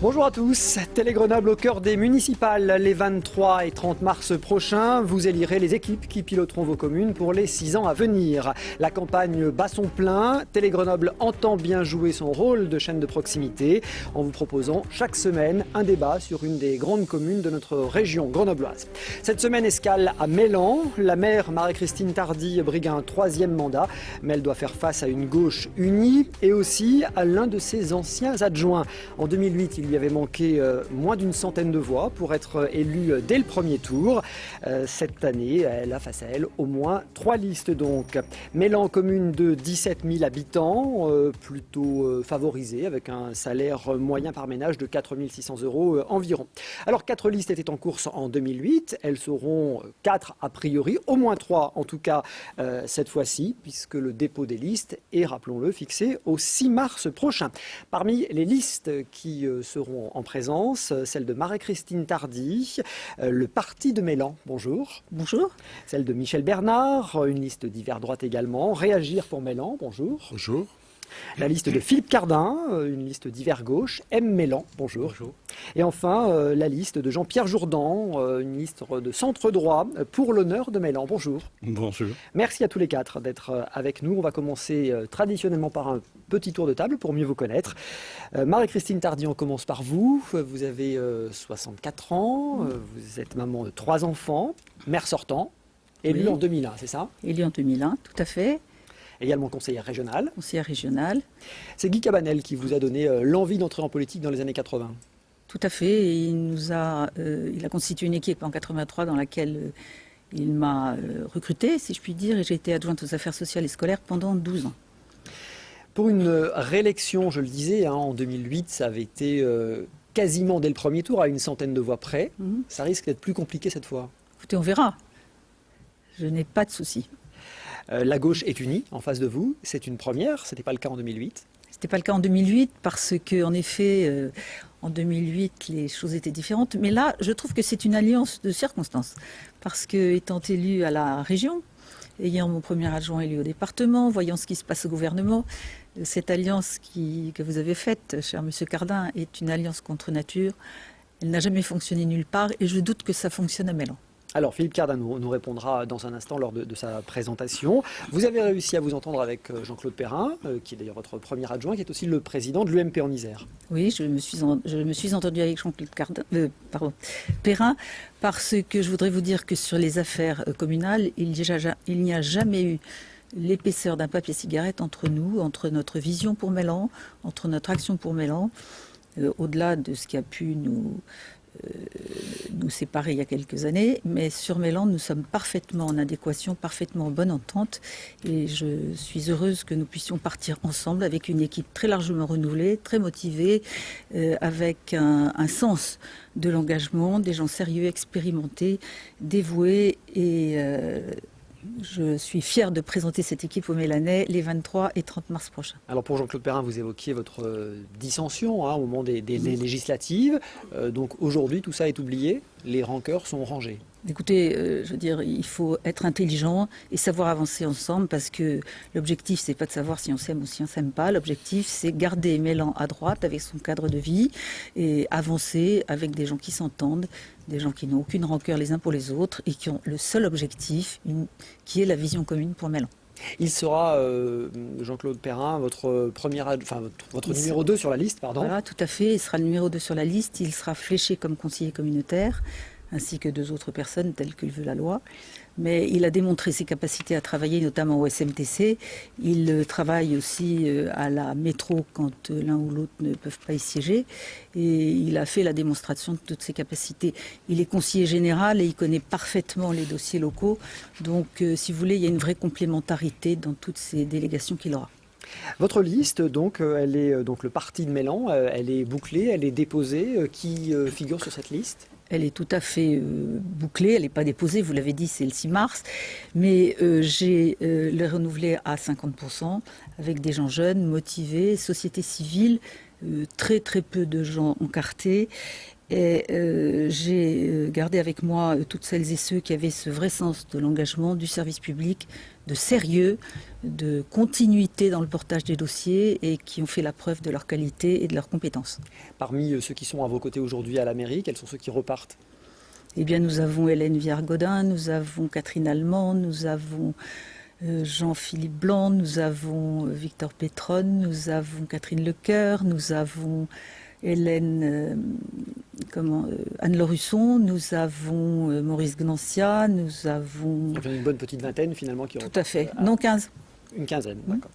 Bonjour à tous, Télé Grenoble au cœur des municipales les 23 et 30 mars prochains. Vous élirez les équipes qui piloteront vos communes pour les 6 ans à venir. La campagne bat son plein. Télé Grenoble entend bien jouer son rôle de chaîne de proximité en vous proposant chaque semaine un débat sur une des grandes communes de notre région grenobloise. Cette semaine, escale à Mélan. La maire Marie-Christine Tardy brigue un 3e mandat, mais elle doit faire face à une gauche unie et aussi à l'un de ses anciens adjoints. En 2008, il lui avait manqué moins d'une centaine de voix pour être élue dès le premier tour. Cette année, elle a face à elle au moins 3 listes donc. Mélan, commune de 17 000 habitants, plutôt favorisée avec un salaire moyen par ménage de 4 600 € environ. Alors 4 listes étaient en course en 2008, elles seront 4 a priori, au moins 3 en tout cas cette fois-ci, puisque le dépôt des listes est, rappelons-le, fixé au 6 mars prochain. Parmi les listes qui seront en présence, celle de Marie-Christine Tardy, le parti de Mélan, bonjour. Bonjour. Celle de Michel Bernard, une liste d'hiver droite également, Réagir pour Mélan, bonjour. Bonjour. La liste de Philippe Cardin, une liste d'hiver gauche, M. Mélan, bonjour. Bonjour. Et enfin, la liste de Jean-Pierre Jourdan, une liste de centre droit pour l'honneur de Mélan, bonjour. Bonjour. Merci à tous les 4 d'être avec nous. On va commencer traditionnellement par un petit tour de table pour mieux vous connaître. Marie-Christine Tardy, on commence par vous. Vous avez 64 ans, vous êtes maman de 3 enfants, mère sortant, élue en 2001, c'est ça? Élue en 2001, tout à fait. Également conseillère régionale. Conseillère régionale. C'est Guy Cabanel qui vous a donné l'envie d'entrer en politique dans les années 80. Tout à fait. Et il a constitué une équipe en 83 dans laquelle il m'a recrutée, si je puis dire, et j'ai été adjointe aux affaires sociales et scolaires pendant 12 ans. Pour une réélection, je le disais, en 2008, ça avait été quasiment dès le premier tour, à une centaine de voix près. Ça risque d'être plus compliqué cette fois. Écoutez, on verra. Je n'ai pas de souci. La gauche est unie en face de vous. C'est une première. Ce n'était pas le cas en 2008. Ce n'était pas le cas en 2008 parce que, en effet, en 2008, les choses étaient différentes. Mais là, je trouve que c'est une alliance de circonstances. Parce que, étant élue à la région, ayant mon premier adjoint élu au département, voyant ce qui se passe au gouvernement, cette alliance que vous avez faite, cher monsieur Cardin, est une alliance contre nature. Elle n'a jamais fonctionné nulle part et je doute que ça fonctionne à Mélan. Alors, Philippe Cardin nous répondra dans un instant lors de sa présentation. Vous avez réussi à vous entendre avec Jean-Claude Perrin, qui est d'ailleurs votre premier adjoint, qui est aussi le président de l'UMP en Isère. Oui, je me suis entendue avec Jean-Claude Perrin, parce que je voudrais vous dire que sur les affaires communales, il n'y a jamais eu l'épaisseur d'un papier cigarette entre nous, entre notre vision pour Mélan, entre notre action pour Mélan, au-delà de ce qui a pu nous séparer il y a quelques années, mais sur Mélan, nous sommes parfaitement en adéquation, parfaitement en bonne entente, et je suis heureuse que nous puissions partir ensemble avec une équipe très largement renouvelée, très motivée, avec un sens de l'engagement, des gens sérieux, expérimentés, dévoués, et je suis fière de présenter cette équipe aux Mélanais les 23 et 30 mars prochains. Alors pour Jean-Claude Perrin, vous évoquiez votre dissension au moment des législatives. Donc aujourd'hui, tout ça est oublié, les rancœurs sont rangées. Écoutez, je veux dire, il faut être intelligent et savoir avancer ensemble parce que l'objectif, c'est pas de savoir si on s'aime ou si on s'aime pas. L'objectif, c'est garder Mélan à droite avec son cadre de vie et avancer avec des gens qui s'entendent, des gens qui n'ont aucune rancœur les uns pour les autres et qui ont le seul objectif, qui est la vision commune pour Mélan. Il sera, Jean-Claude Perrin, votre numéro 2 sur la liste, pardon. Voilà, tout à fait. Il sera le numéro 2 sur la liste. Il sera fléché comme conseiller communautaire, ainsi que 2 autres personnes telles que le veut la loi. Mais il a démontré ses capacités à travailler, notamment au SMTC. Il travaille aussi à la métro quand l'un ou l'autre ne peuvent pas y siéger. Et il a fait la démonstration de toutes ses capacités. Il est conseiller général et il connaît parfaitement les dossiers locaux. Donc, si vous voulez, il y a une vraie complémentarité dans toutes ces délégations qu'il aura. Votre liste, donc, elle est donc le parti de Mélan, elle est bouclée, elle est déposée. Qui figure sur cette liste ? Elle est tout à fait bouclée, elle n'est pas déposée, vous l'avez dit, c'est le 6 mars. Mais j'ai le renouvelé à 50%, avec des gens jeunes, motivés, société civile, très très peu de gens encartés. Et j'ai gardé avec moi toutes celles et ceux qui avaient ce vrai sens de l'engagement, du service public, de sérieux, de continuité dans le portage des dossiers et qui ont fait la preuve de leur qualité et de leurs compétences. Parmi ceux qui sont à vos côtés aujourd'hui à la mairie, quels sont ceux qui repartent? Eh bien, nous avons Hélène Viard-Godin, nous avons Catherine Allemand, nous avons Jean-Philippe Blanc, nous avons Victor Pétronne, nous avons Catherine Lecoeur, nous avons Hélène, Anne-Laure Husson, nous avons Maurice Gnancia, nous avons... Une bonne petite vingtaine finalement qui Tout à fait, non 15. Une quinzaine, d'accord.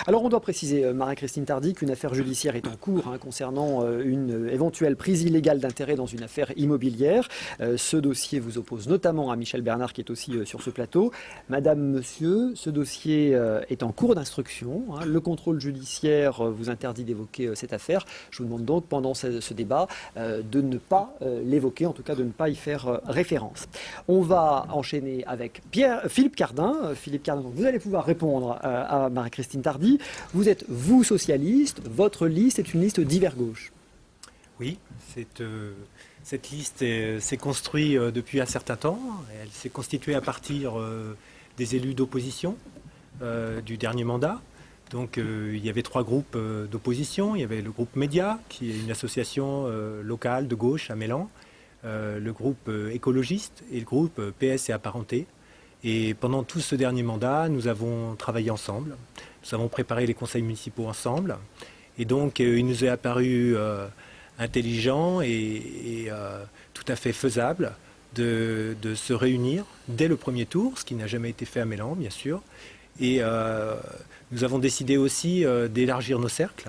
Alors on doit préciser, Marie-Christine Tardy, qu'une affaire judiciaire est en cours concernant une éventuelle prise illégale d'intérêt dans une affaire immobilière. Ce dossier vous oppose notamment à Michel Bernard qui est aussi sur ce plateau. Madame, monsieur, ce dossier est en cours d'instruction. Le contrôle judiciaire vous interdit d'évoquer cette affaire. Je vous demande donc pendant ce débat de ne pas l'évoquer, en tout cas de ne pas y faire référence. On va enchaîner avec Philippe Cardin. Philippe Cardin, donc vous allez pouvoir répondre à Marie-Christine Tardy. Vous êtes, vous, socialiste, votre liste est une liste d'hiver gauche. Oui, cette liste s'est construite depuis un certain temps. Elle s'est constituée à partir des élus d'opposition du dernier mandat. Donc il y avait 3 groupes d'opposition. Il y avait le groupe Média, qui est une association locale de gauche à Mélan, le groupe écologiste et le groupe PS et apparentés. Et pendant tout ce dernier mandat, nous avons travaillé ensemble. Nous avons préparé les conseils municipaux ensemble. Et donc, il nous est apparu intelligent et tout à fait faisable de se réunir dès le premier tour, ce qui n'a jamais été fait à Mélan, bien sûr. Et nous avons décidé aussi d'élargir nos cercles.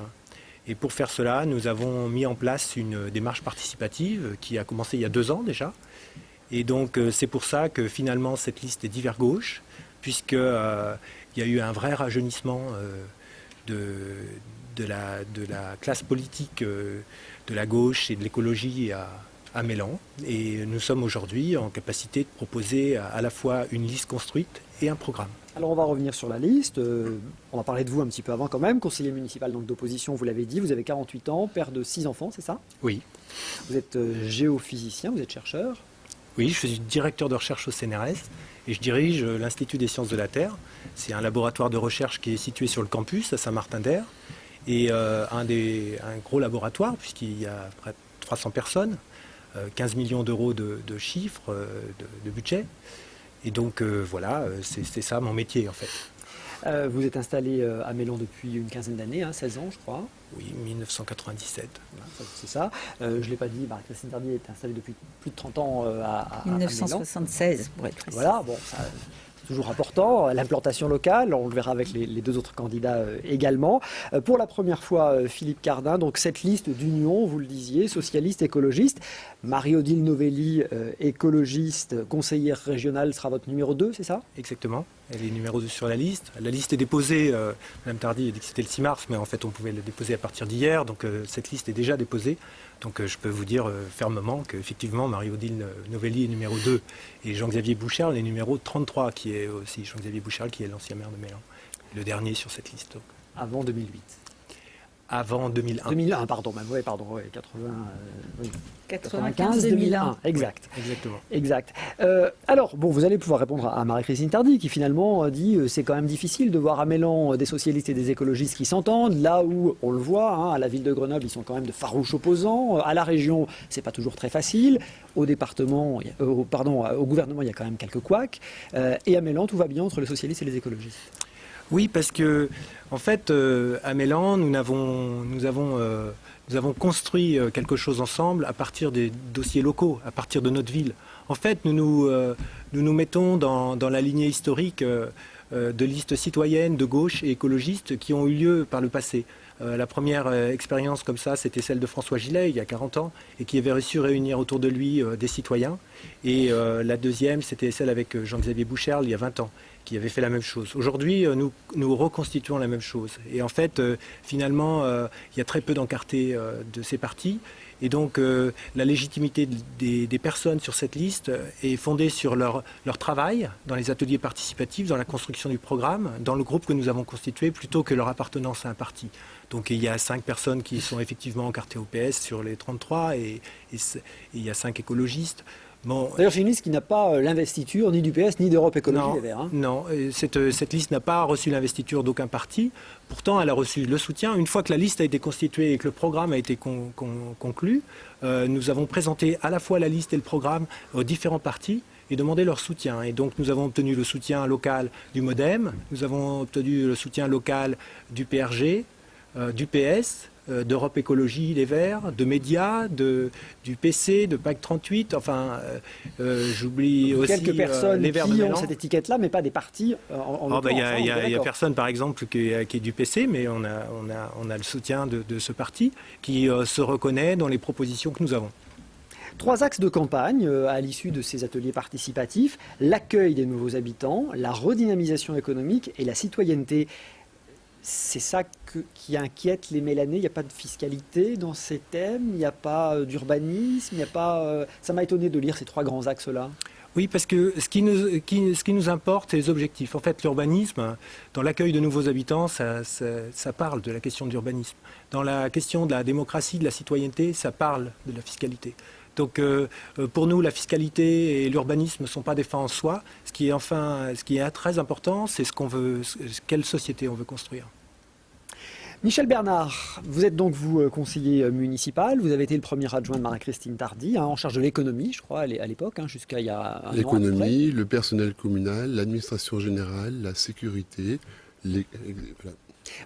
Et pour faire cela, nous avons mis en place une démarche participative qui a commencé il y a 2 ans déjà. Et donc c'est pour ça que finalement cette liste est d'hiver gauche, puisqu'il y a eu un vrai rajeunissement de la classe politique de la gauche et de l'écologie à Mélan. Et nous sommes aujourd'hui en capacité de proposer à la fois une liste construite et un programme. Alors on va revenir sur la liste. On va parler de vous un petit peu avant quand même. Conseiller municipal donc d'opposition, vous l'avez dit, vous avez 48 ans, père de 6 enfants, c'est ça? Oui. Vous êtes géophysicien, vous êtes chercheur? Oui, je suis directeur de recherche au CNRS et je dirige l'Institut des sciences de la Terre. C'est un laboratoire de recherche qui est situé sur le campus à Saint-Martin-d'Air et un gros laboratoire puisqu'il y a près de 300 personnes, 15 millions d'euros de chiffres, de budget. Et donc voilà, c'est ça mon métier en fait. Vous êtes installé à Mélan depuis une quinzaine d'années, 16 ans je crois. Oui, 1997. Voilà, c'est ça. Je ne l'ai pas dit, Marie-Christine Tardy est installée depuis plus de 30 ans à 1976 pour être précis. Voilà, bon, ça, c'est toujours important. L'implantation locale, on le verra avec les 2 autres candidats également. Pour la première fois, Philippe Cardin, donc cette liste d'union, vous le disiez, socialiste, écologiste. Marie-Odile Novelli, écologiste, conseillère régionale, sera votre numéro 2, c'est ça? Exactement. Elle est numéro 2 sur la liste. La liste est déposée, Mme Tardy a dit que c'était le 6 mars, mais en fait on pouvait la déposer à partir d'hier, donc cette liste est déjà déposée. Donc je peux vous dire fermement qu'effectivement Marie-Odile Novelli est numéro 2 et Jean-Xavier Boucherle est numéro 33, qui est aussi Jean-Xavier Boucherle, qui est l'ancien maire de Mélan, le dernier sur cette liste. Donc. Avant 2008. Avant 2001. 2001, pardon, même, ouais, 95, 2001, exact. Oui, exactement. Exact. Alors, bon, vous allez pouvoir répondre à Marie-Christine Tardy, qui finalement dit c'est quand même difficile de voir à Mélan des socialistes et des écologistes qui s'entendent, là où, on le voit, à la ville de Grenoble, ils sont quand même de farouches opposants, à la région, c'est pas toujours très facile, au département, au gouvernement, il y a quand même quelques couacs, et à Mélan, tout va bien entre les socialistes et les écologistes. Oui, parce que, en fait, à Mélan, nous avons construit quelque chose ensemble à partir des dossiers locaux, à partir de notre ville. En fait, nous nous mettons dans la lignée historique de listes citoyennes, de gauche et écologistes qui ont eu lieu par le passé. La première expérience comme ça, c'était celle de François Gillet, il y a 40 ans, et qui avait réussi à réunir autour de lui des citoyens. Et la deuxième, c'était celle avec Jean-Xavier Boucherle, il y a 20 ans. qui avait fait la même chose. Aujourd'hui, nous reconstituons la même chose. Et en fait, finalement, il y a très peu d'encartés de ces partis. Et donc, la légitimité des personnes sur cette liste est fondée sur leur travail dans les ateliers participatifs, dans la construction du programme, dans le groupe que nous avons constitué, plutôt que leur appartenance à un parti. Donc, il y a 5 personnes qui sont effectivement encartées au PS sur les 33 et il y a 5 écologistes. Bon, D'ailleurs, c'est une liste qui n'a pas l'investiture ni du PS ni d'Europe Écologie Les Verts. Hein. Non, cette liste n'a pas reçu l'investiture d'aucun parti. Pourtant, elle a reçu le soutien. Une fois que la liste a été constituée et que le programme a été conclu, nous avons présenté à la fois la liste et le programme aux différents partis et demandé leur soutien. Et donc, nous avons obtenu le soutien local du MoDem, nous avons obtenu le soutien local du PRG, du PS, d'Europe Écologie Les Verts, de Médias, du PC, de PAC 38, enfin, j'oublie aussi quelques personnes les Verts qui de ont Mélan. cette étiquette-là, mais pas des partis. Il y a personne, par exemple, qui est du PC, mais on a le soutien de ce parti qui se reconnaît dans les propositions que nous avons. 3 axes de campagne à l'issue de ces ateliers participatifs, l'accueil des nouveaux habitants, la redynamisation économique et la citoyenneté. C'est ça qui inquiète les Mélanais. Il n'y a pas de fiscalité dans ces thèmes, il n'y a pas d'urbanisme, il n'y a pas. Ça m'a étonné de lire ces 3 grands axes-là. Oui, parce que ce qui nous importe, c'est les objectifs. En fait, l'urbanisme, dans l'accueil de nouveaux habitants, ça parle de la question de l'urbanisme. Dans la question de la démocratie, de la citoyenneté, ça parle de la fiscalité. Donc, pour nous, la fiscalité et l'urbanisme ne sont pas des fins en soi. Ce qui est très important, c'est quelle société on veut construire. Michel Bernard, vous êtes donc vous conseiller municipal, vous avez été le premier adjoint de Marie-Christine Tardy, en charge de l'économie, je crois, à l'époque, jusqu'à il y a un an à peu près. L'économie, le personnel communal, l'administration générale, la sécurité. Voilà.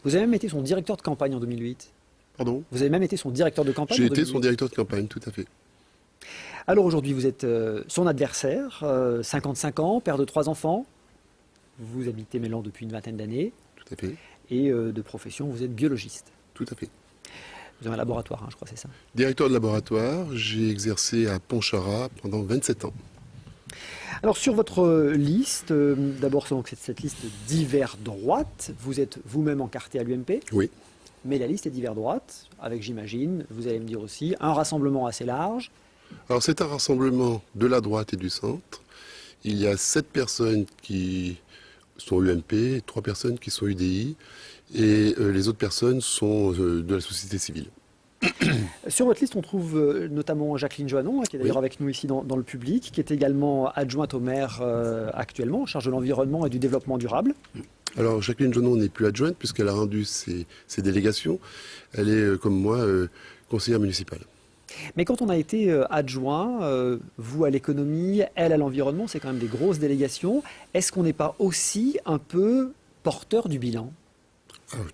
Vous avez même été son directeur de campagne en 2008. Pardon ? Vous avez même été son directeur de campagne J'ai en été 2008. son directeur de campagne, tout à fait. Alors aujourd'hui, vous êtes son adversaire, 55 ans, père de 3 enfants. Vous habitez Mélan depuis une vingtaine d'années. Tout à fait. Et de profession, vous êtes biologiste. Tout à fait. Vous avez un laboratoire, je crois, c'est ça. Directeur de laboratoire, j'ai exercé à Pontcharrat pendant 27 ans. Alors sur votre liste, d'abord cette liste d'hiver droite, vous êtes vous-même encarté à l'UMP. Oui. Mais la liste est d'hiver droite, avec, j'imagine, vous allez me dire aussi, un rassemblement assez large. Alors c'est un rassemblement de la droite et du centre. Il y a 7 personnes qui sont UMP, 3 personnes qui sont UDI, et les autres personnes sont de la société civile. Sur votre liste, on trouve notamment Jacqueline Joannon, qui est d'ailleurs avec nous ici dans le public, qui est également adjointe au maire actuellement, en charge de l'environnement et du développement durable. Alors Jacqueline Joannon n'est plus adjointe puisqu'elle a rendu ses délégations. Elle est, comme moi, conseillère municipale. Mais quand on a été adjoint, vous à l'économie, elle à l'environnement, c'est quand même des grosses délégations. Est-ce qu'on n'est pas aussi un peu porteur du bilan ?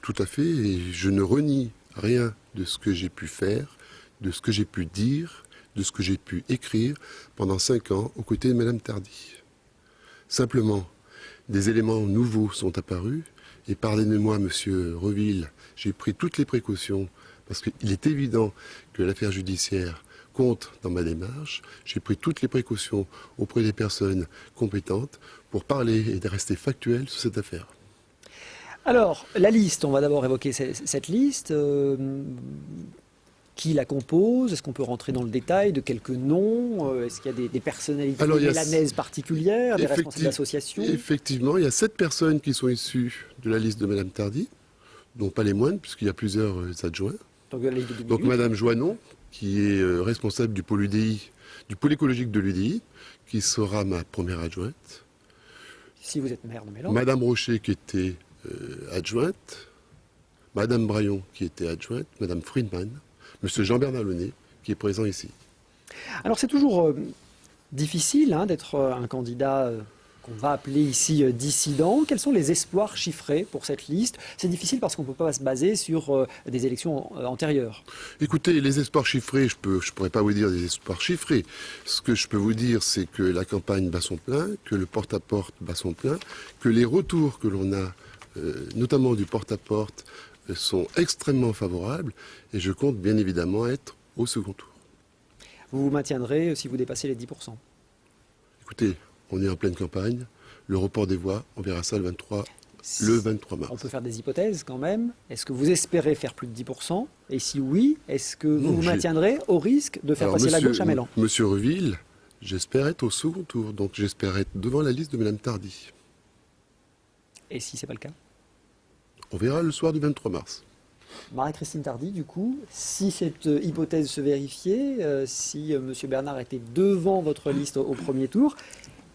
Tout à fait, et je ne renie rien de ce que j'ai pu faire, de ce que j'ai pu dire, de ce que j'ai pu écrire pendant 5 ans aux côtés de Madame Tardy. Simplement, des éléments nouveaux sont apparus, et pardonnez-moi, Monsieur Reville, j'ai pris toutes les précautions, parce qu'il est évident que l'affaire judiciaire compte dans ma démarche. J'ai pris toutes les précautions auprès des personnes compétentes pour parler et de rester factuel sur cette affaire. Alors, la liste, on va d'abord évoquer cette liste. Qui la compose? Est-ce qu'on peut rentrer dans le détail de quelques noms? Est-ce qu'il y a des personnalités mélanaises particulières, des responsables d'associations? Effectivement, il y a 7 personnes qui sont issues de la liste de Madame Tardy, dont pas les moindres, puisqu'il y a plusieurs adjoints. Donc Madame Joannon, qui est responsable du pôle UDI, du pôle écologique de l'UDI, qui sera ma première adjointe. Si vous êtes maire de Mélan. Madame Rocher, qui était adjointe. Madame Braillon, qui était adjointe. Madame Friedman. Monsieur Jean-Bernard Launay, qui est présent ici. Alors c'est toujours difficile d'être un candidat qu'on va appeler ici dissident. Quels sont les espoirs chiffrés pour cette liste? C'est difficile parce qu'on ne peut pas se baser sur des élections antérieures. Écoutez, les espoirs chiffrés, je pourrais pas vous dire des espoirs chiffrés. Ce que je peux vous dire, c'est que la campagne bat son plein, que le porte-à-porte bat son plein, que les retours que l'on a, notamment du porte-à-porte, sont extrêmement favorables et je compte bien évidemment être au second tour. Vous vous maintiendrez si vous dépassez les 10%? Écoutez, on est en pleine campagne. Le report des voix, on verra ça le 23 mars. On peut faire des hypothèses quand même. Est-ce que vous espérez faire plus de 10%? Et si oui, est-ce que vous vous maintiendrez au risque de faire passer la gauche à Mélan? Monsieur Reville, j'espère être au second tour, donc j'espère être devant la liste de Mme Tardy. Et si ce n'est pas le cas? On verra le soir du 23 mars. Marie-Christine Tardy, du coup, si cette hypothèse se vérifiait, si M. Bernard était devant votre liste au premier tour,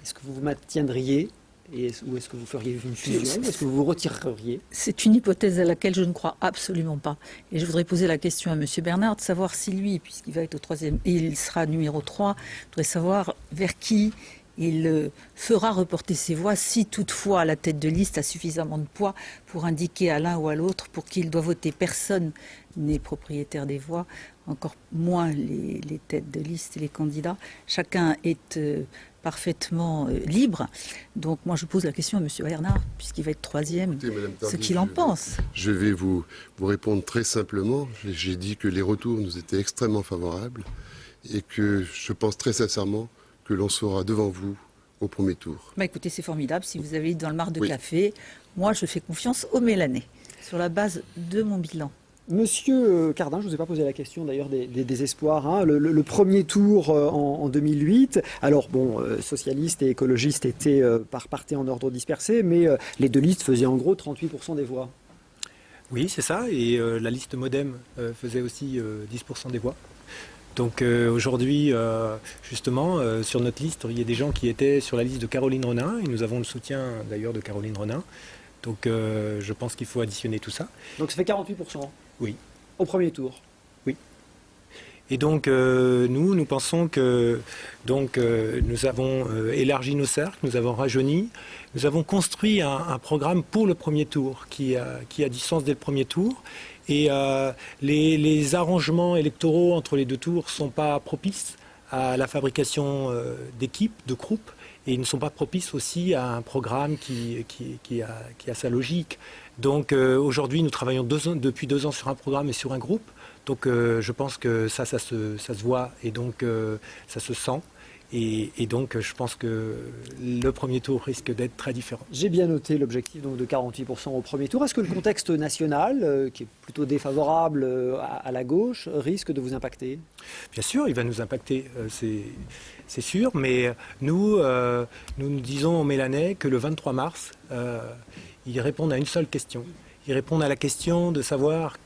est-ce que vous vous maintiendriez ou est-ce que vous feriez une fusion? Est-ce que vous vous retireriez? C'est une hypothèse à laquelle je ne crois absolument pas. Et je voudrais poser la question à M. Bernard de savoir si lui, puisqu'il va être au troisième, et il sera numéro 3, je voudrais savoir vers qui il fera reporter ses voix si toutefois la tête de liste a suffisamment de poids pour indiquer à l'un ou à l'autre pour qui il doit voter. Personne n'est propriétaire des voix, encore moins les têtes de liste et les candidats. Chacun est parfaitement libre. Donc moi je pose la question à M. Bernard, puisqu'il va être troisième, Écoutez, Madame Tardy, ce qu'il en pense. Je vais vous répondre très simplement. J'ai dit que les retours nous étaient extrêmement favorables et que je pense très sincèrement que l'on sera devant vous au premier tour. Bah écoutez, c'est formidable. Si vous avez eu dans le marc de Oui. café, moi je fais confiance aux Mélanais, sur la base de mon bilan. Monsieur Cardin, je ne vous ai pas posé la question d'ailleurs des espoirs. Hein. Le premier tour en 2008, alors bon, socialistes et écologistes étaient partés en ordre dispersé, mais les deux listes faisaient en gros 38% des voix. Oui, c'est ça. Et la liste Modem faisait aussi 10% des voix. Donc aujourd'hui, justement, sur notre liste, il y a des gens qui étaient sur la liste de Caroline Renin, et nous avons le soutien d'ailleurs de Caroline Renin. Donc je pense qu'il faut additionner tout ça. Donc ça fait 48%? Oui. Au premier tour? Oui. Et donc nous pensons que nous avons élargi nos cercles, nous avons rajeuni, nous avons construit un programme pour le premier tour qui a du sens dès le premier tour. Et les arrangements électoraux entre les deux tours ne sont pas propices à la fabrication d'équipes, de groupes, et ils ne sont pas propices aussi à un programme qui a sa logique. Donc aujourd'hui, nous travaillons depuis 2 ans sur un programme et sur un groupe. Donc je pense que ça se voit et donc ça se sent. Et donc je pense que le premier tour risque d'être très différent. J'ai bien noté l'objectif donc de 48% au premier tour. Est-ce que le contexte national, qui est plutôt défavorable à la gauche, risque de vous impacter? Bien sûr, il va nous impacter, c'est sûr, mais nous disons aux Mélanais que le 23 mars, ils répondent à une seule question. Ils répondent à la question de savoir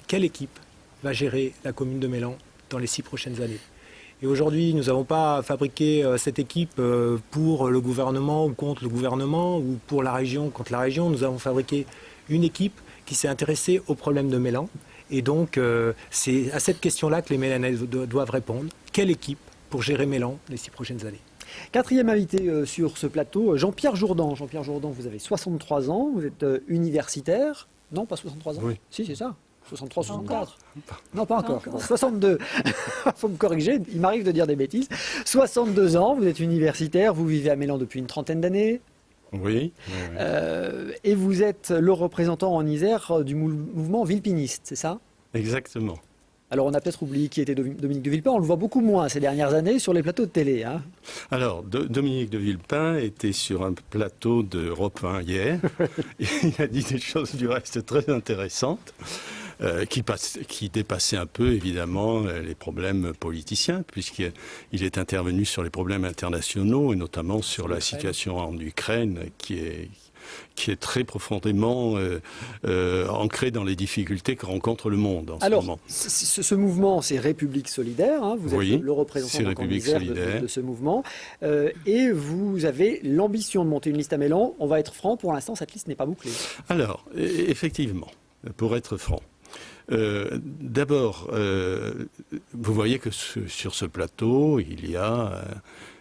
quelle équipe va gérer la commune de Mélan dans les 6 prochaines années. Et aujourd'hui, nous n'avons pas fabriqué cette équipe pour le gouvernement ou contre le gouvernement, ou pour la région contre la région. Nous avons fabriqué une équipe qui s'est intéressée aux problèmes de Mélan. Et donc, c'est à cette question-là que les Mélanais doivent répondre. Quelle équipe pour gérer Mélan les 6 prochaines années? Quatrième invité sur ce plateau, Jean-Pierre Jourdan. Jean-Pierre Jours, vous avez 63 ans, vous êtes universitaire. Non, pas 63 ans? Oui. Si, c'est ça. 63, 64. Non, pas encore. 62. Il faut me corriger, il m'arrive de dire des bêtises. 62 ans, vous êtes universitaire, vous vivez à Mélan depuis une trentaine d'années. Oui. Et vous êtes le représentant en Isère du mouvement villepiniste, c'est ça? Exactement. Alors on a peut-être oublié qui était Dominique de Villepin, on le voit beaucoup moins ces dernières années sur les plateaux de télé. Hein. Alors, Dominique de Villepin était sur un plateau d'Europe 1 hier. Il a dit des choses du reste très intéressantes. Qui dépassait un peu, évidemment, les problèmes politiciens, puisqu'il est intervenu sur les problèmes internationaux, et notamment sur la situation en Ukraine, qui est très profondément ancrée dans les difficultés que rencontre le monde en ce moment. Alors, ce mouvement, c'est République Solidaire, hein, vous êtes le représentant de ce mouvement, et vous avez l'ambition de monter une liste à Mélan. On va être franc, pour l'instant, cette liste n'est pas bouclée. Alors, effectivement, pour être franc, d'abord, vous voyez que sur ce plateau, il y a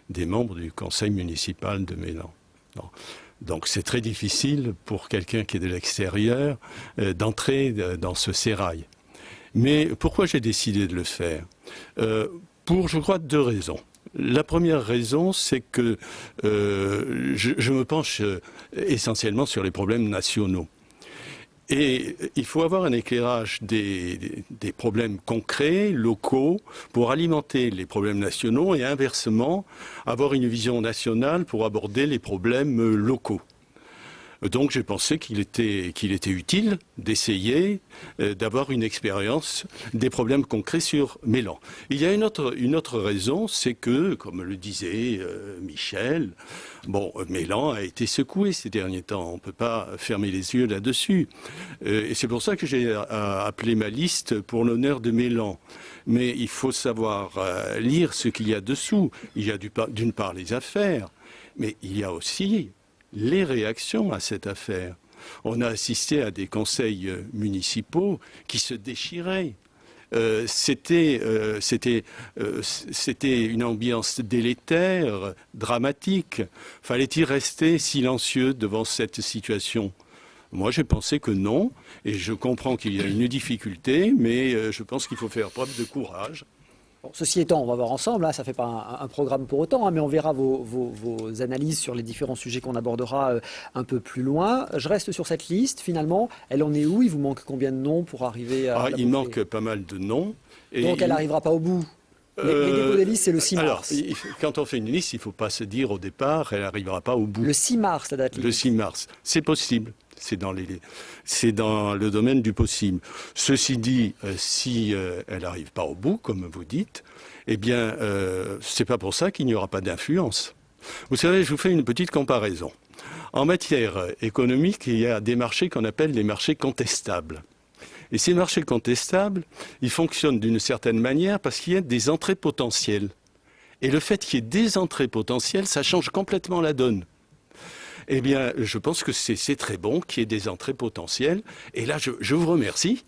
des membres du conseil municipal de Mélan. Bon. Donc c'est très difficile pour quelqu'un qui est de l'extérieur d'entrer dans ce sérail. Mais pourquoi j'ai décidé de le faire? Pour, je crois, 2 raisons. La première raison, c'est que je me penche essentiellement sur les problèmes nationaux. Et il faut avoir un éclairage des problèmes concrets, locaux, pour alimenter les problèmes nationaux et inversement, avoir une vision nationale pour aborder les problèmes locaux. Donc j'ai pensé qu'il était utile d'essayer d'avoir une expérience des problèmes concrets sur Mélan. Il y a une autre raison, c'est que, comme le disait Michel, Mélan a été secoué ces derniers temps. On ne peut pas fermer les yeux là-dessus. Et c'est pour ça que j'ai appelé ma liste pour l'honneur de Mélan. Mais il faut savoir lire ce qu'il y a dessous. Il y a d'une part les affaires, mais il y a aussi les réactions à cette affaire. On a assisté à des conseils municipaux qui se déchiraient. C'était une ambiance délétère, dramatique. Fallait-il rester silencieux devant cette situation ? Moi, j'ai pensé que non, et je comprends qu'il y a une difficulté, mais je pense qu'il faut faire preuve de courage. Bon, ceci étant, on va voir ensemble, ça ne fait pas un programme pour autant, mais on verra vos analyses sur les différents sujets qu'on abordera un peu plus loin. Je reste sur cette liste, finalement, elle en est où ? Il vous manque combien de noms pour arriver à... Il manque pas mal de noms. Et donc elle n'arrivera pas au bout. Les dépôts des listes, c'est le 6 mars. Alors, quand on fait une liste, il ne faut pas se dire au départ, elle n'arrivera pas au bout. Le 6 mars, la date limite. Le 6 mars, c'est possible. C'est dans le domaine du possible. Ceci dit, si elle n'arrive pas au bout, comme vous dites, eh bien, c'est pas pour ça qu'il n'y aura pas d'influence. Vous savez, je vous fais une petite comparaison. En matière économique, il y a des marchés qu'on appelle les marchés contestables. Et ces marchés contestables, ils fonctionnent d'une certaine manière parce qu'il y a des entrées potentielles. Et le fait qu'il y ait des entrées potentielles, ça change complètement la donne. Eh bien, je pense que c'est très bon qu'il y ait des entrées potentielles. Et là, je vous remercie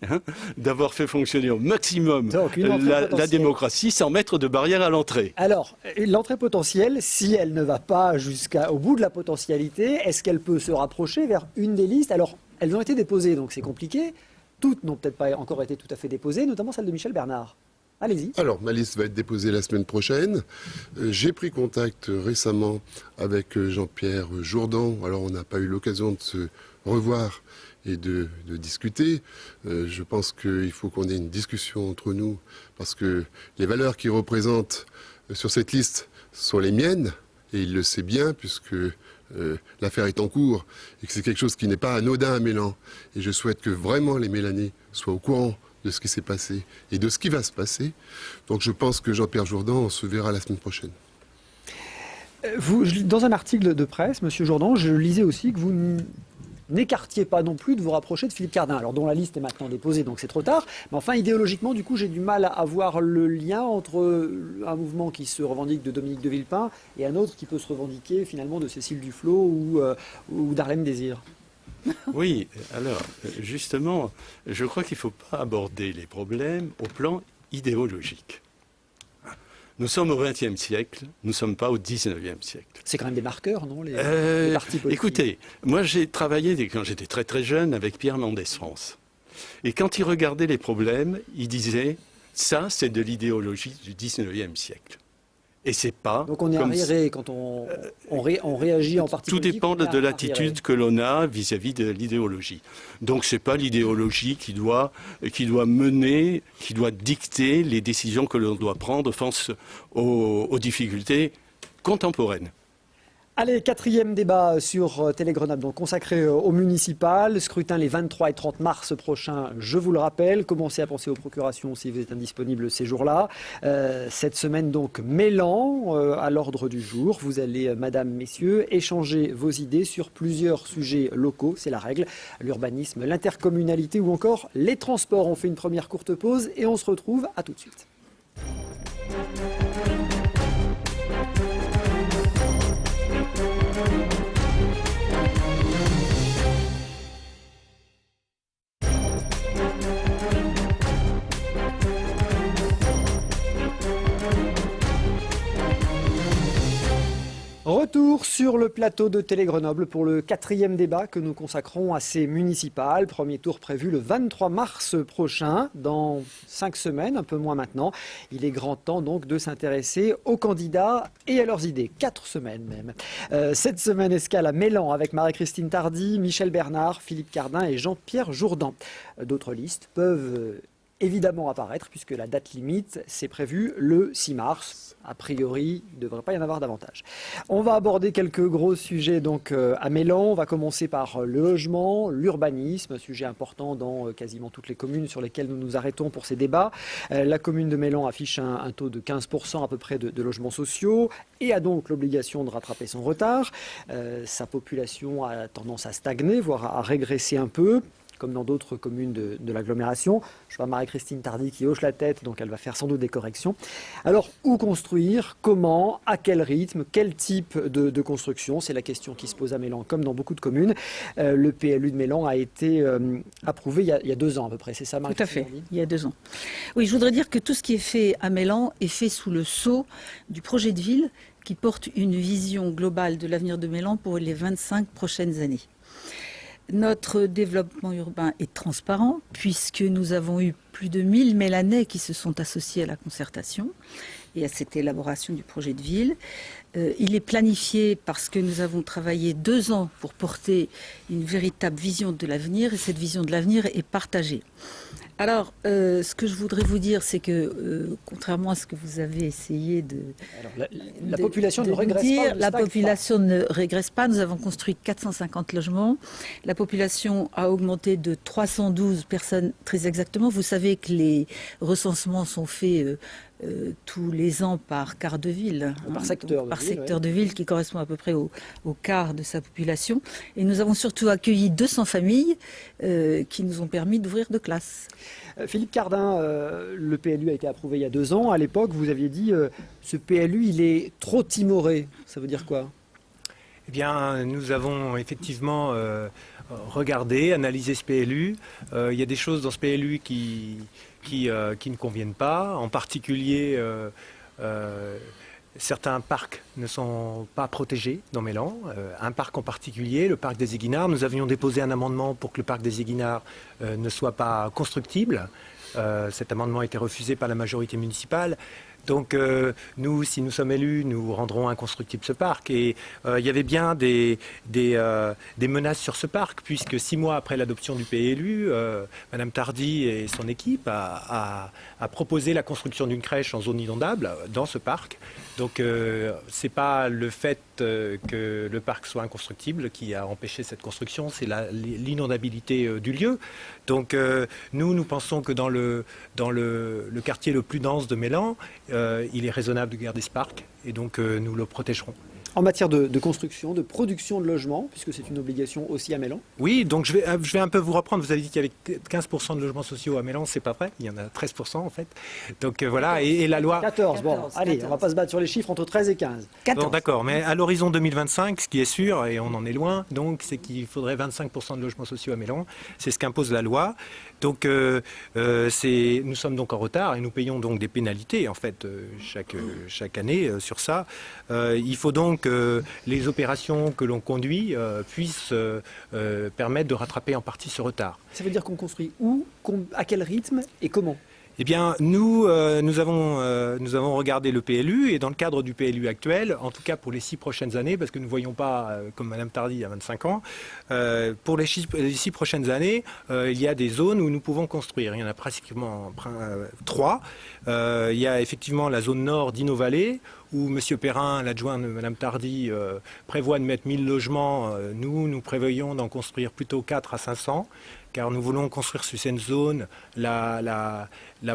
d'avoir fait fonctionner au maximum la démocratie sans mettre de barrière à l'entrée. Alors, l'entrée potentielle, si elle ne va pas jusqu'au bout de la potentialité, est-ce qu'elle peut se rapprocher vers une des listes ? Alors, elles ont été déposées, donc c'est compliqué. Toutes n'ont peut-être pas encore été tout à fait déposées, notamment celle de Michel Bernard. Allez-y. Alors, ma liste va être déposée la semaine prochaine. J'ai pris contact récemment avec Jean-Pierre Jourdan. Alors, on n'a pas eu l'occasion de se revoir et de discuter. Je pense qu'il faut qu'on ait une discussion entre nous parce que les valeurs qu'il représente sur cette liste sont les miennes et il le sait bien puisque l'affaire est en cours et que c'est quelque chose qui n'est pas anodin à Mélan. Et je souhaite que vraiment les Mélanais soient au courant de ce qui s'est passé et de ce qui va se passer. Donc je pense que Jean-Pierre Jourdan, on se verra la semaine prochaine. Dans un article de presse, Monsieur Jourdan, je lisais aussi que vous n'écartiez pas non plus de vous rapprocher de Philippe Cardin, alors dont la liste est maintenant déposée, donc c'est trop tard. Mais enfin, idéologiquement, du coup, j'ai du mal à voir le lien entre un mouvement qui se revendique de Dominique de Villepin et un autre qui peut se revendiquer finalement de Cécile Duflot ou d'Arlène Désir. Oui, alors, justement, je crois qu'il ne faut pas aborder les problèmes au plan idéologique. Nous sommes au XXe siècle, nous ne sommes pas au XIXe siècle. C'est quand même des marqueurs, non, les partis politiques. Écoutez, moi j'ai travaillé quand j'étais très très jeune avec Pierre Mendès France. Et quand il regardait les problèmes, il disait « ça c'est de l'idéologie du XIXe siècle ». Et c'est pas. Donc on est arriéré quand on réagit en partie. Tout dépend de l'attitude que l'on a vis-à-vis de l'idéologie. Donc c'est pas l'idéologie qui doit mener, qui doit dicter les décisions que l'on doit prendre face aux difficultés contemporaines. Allez, 4e débat sur Télé Grenoble, donc consacré au municipal. Scrutin les 23 et 30 mars prochains, je vous le rappelle. Commencez à penser aux procurations si vous êtes indisponible ces jours-là. Cette semaine, donc, Mélan à l'ordre du jour. Vous allez, madame, messieurs, échanger vos idées sur plusieurs sujets locaux, c'est la règle. L'urbanisme, l'intercommunalité ou encore les transports. On fait une première courte pause et on se retrouve à tout de suite. Retour sur le plateau de Télé Grenoble pour le 4e débat que nous consacrons à ces municipales. Premier tour prévu le 23 mars prochain, dans 5 semaines, un peu moins maintenant. Il est grand temps donc de s'intéresser aux candidats et à leurs idées. 4 semaines même. Cette semaine, escale à Mélan avec Marie-Christine Tardy, Michel Bernard, Philippe Cardin et Jean-Pierre Jourdan. D'autres listes peuvent évidemment apparaître puisque la date limite, c'est prévu le 6 mars. A priori, il ne devrait pas y en avoir davantage. On va aborder quelques gros sujets donc à Mélan. On va commencer par le logement, l'urbanisme, un sujet important dans quasiment toutes les communes sur lesquelles nous nous arrêtons pour ces débats. La commune de Mélan affiche un taux de 15% à peu près de logements sociaux et a donc l'obligation de rattraper son retard. Sa population a tendance à stagner, voire à régresser un peu, comme dans d'autres communes de l'agglomération. Je vois Marie-Christine Tardy qui hoche la tête, donc elle va faire sans doute des corrections. Alors, où construire? Comment? À quel rythme? Quel type de construction? C'est la question qui se pose à Mélan, comme dans beaucoup de communes. Le PLU de Mélan a été approuvé il y a 2 ans à peu près, c'est ça, Marie-Christine Tardy? Tout à fait, il y a 2 ans. Oui, je voudrais dire que tout ce qui est fait à Mélan est fait sous le sceau du projet de ville qui porte une vision globale de l'avenir de Mélan pour les 25 prochaines années. Notre développement urbain est transparent puisque nous avons eu plus de 1000 Mélanais qui se sont associés à la concertation et à cette élaboration du projet de ville. Il est planifié parce que nous avons travaillé 2 ans pour porter une véritable vision de l'avenir et cette vision de l'avenir est partagée. Alors, ce que je voudrais vous dire, c'est que, contrairement à ce que vous avez essayé de... Alors, la population ne régresse pas. La population ne régresse pas. Nous avons construit 450 logements. La population a augmenté de 312 personnes, très exactement. Vous savez que les recensements sont faits tous les ans par quart de ville. Par secteur de ville, qui correspond à peu près au quart de sa population. Et nous avons surtout accueilli 200 familles qui nous ont permis d'ouvrir 2 classes. Philippe Cardin, le PLU a été approuvé il y a 2 ans. À l'époque, vous aviez dit ce PLU, il est trop timoré. Ça veut dire quoi? Eh bien, nous avons effectivement regardé, analysé ce PLU. Il y a des choses dans ce PLU qui ne conviennent pas. En particulier, certains parcs ne sont pas protégés dans Mélan. Un parc en particulier, le parc des Aiguinards. Nous avions déposé un amendement pour que le parc des Aiguinards ne soit pas constructible. Cet amendement a été refusé par la majorité municipale. Donc nous, si nous sommes élus, nous rendrons inconstructible ce parc. Et il y avait bien des menaces sur ce parc, puisque 6 mois après l'adoption du PLU, Madame Tardy et son équipe a proposé la construction d'une crèche en zone inondable dans ce parc. Donc c'est pas le fait que le parc soit inconstructible qui a empêché cette construction, c'est l'inondabilité du lieu. Donc nous pensons que dans le quartier le plus dense de Mélan, il est raisonnable de garder ce parc et donc nous le protégerons. En matière de construction, de production de logements, puisque c'est une obligation aussi à Mélan. Oui, donc je vais un peu vous reprendre. Vous avez dit qu'il y avait 15% de logements sociaux à Mélan, c'est pas vrai. Il y en a 13% en fait. Donc voilà, et la loi... 14, bon, allez, on va pas se battre sur les chiffres, entre 13 et 15. 14. Bon, d'accord, mais à l'horizon 2025, ce qui est sûr, et on en est loin, donc c'est qu'il faudrait 25% de logements sociaux à Mélan. C'est ce qu'impose la loi. Donc nous sommes donc en retard et nous payons donc des pénalités en fait chaque année sur ça. Il faut donc que les opérations que l'on conduit puissent permettre de rattraper en partie ce retard. Ça veut dire qu'on construit où, à quel rythme et comment? Eh bien, nous avons regardé le PLU et dans le cadre du PLU actuel, en tout cas pour les 6 prochaines années, parce que nous ne voyons pas, comme Madame Tardy à 25 ans, pour les 6 prochaines années, il y a des zones où nous pouvons construire. Il y en a pratiquement 3. Il y a effectivement la zone nord d'Innovallée, où M. Perrin, l'adjoint de Mme Tardy, prévoit de mettre 1000 logements. Nous prévoyons d'en construire plutôt 4 à 500. Car nous voulons construire sur cette zone la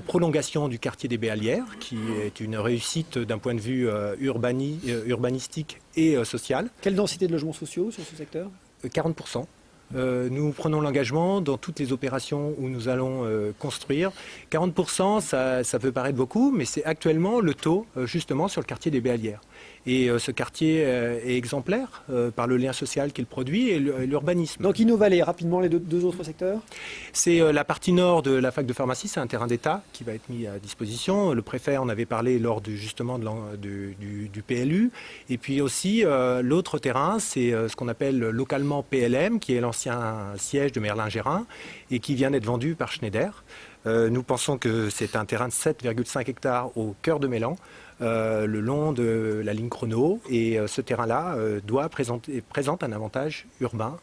prolongation du quartier des Béalières, qui est une réussite d'un point de vue urbanistique et social. Quelle densité de logements sociaux sur ce secteur? 40%. nous prenons l'engagement dans toutes les opérations où nous allons construire. 40%, ça peut paraître beaucoup, mais c'est actuellement le taux justement sur le quartier des Béalières. Et ce quartier est exemplaire par le lien social qu'il produit et l'urbanisme. Donc Innovalet, rapidement les deux autres secteurs. C'est la partie nord de la fac de pharmacie, c'est un terrain d'État qui va être mis à disposition. Le préfet en avait parlé lors justement du PLU. Et puis aussi l'autre terrain, c'est ce qu'on appelle localement PLM, qui est l'ancien siège de Merlin-Gérin et qui vient d'être vendu par Schneider. Nous pensons que c'est un terrain de 7,5 hectares au cœur de Mélan. Le long de la ligne chrono, et ce terrain-là présente un avantage urbain,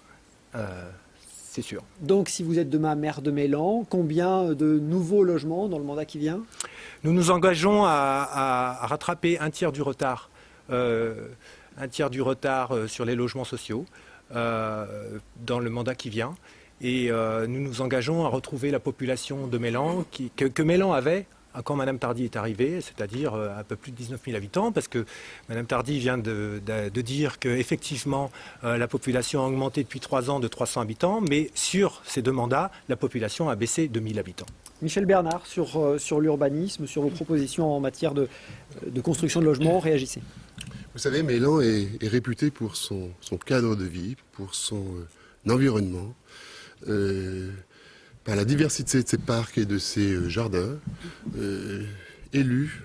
c'est sûr. Donc si vous êtes demain maire de Mélan, combien de nouveaux logements dans le mandat qui vient? Nous nous engageons à rattraper un tiers du retard sur les logements sociaux dans le mandat qui vient, et nous nous engageons à retrouver la population de Mélan que Mélan avait quand Mme Tardy est arrivée, c'est-à-dire un peu plus de 19 000 habitants, parce que Mme Tardy vient de dire qu'effectivement la population a augmenté depuis 3 ans de 300 habitants, mais sur ces 2 mandats, la population a baissé de 1000 habitants. Michel Bernard, sur l'urbanisme, sur vos propositions en matière de construction de logements, réagissez. Vous savez, Mélan est réputé pour son cadre de vie, pour son environnement, par la diversité de ses parcs et de ses jardins. Élu,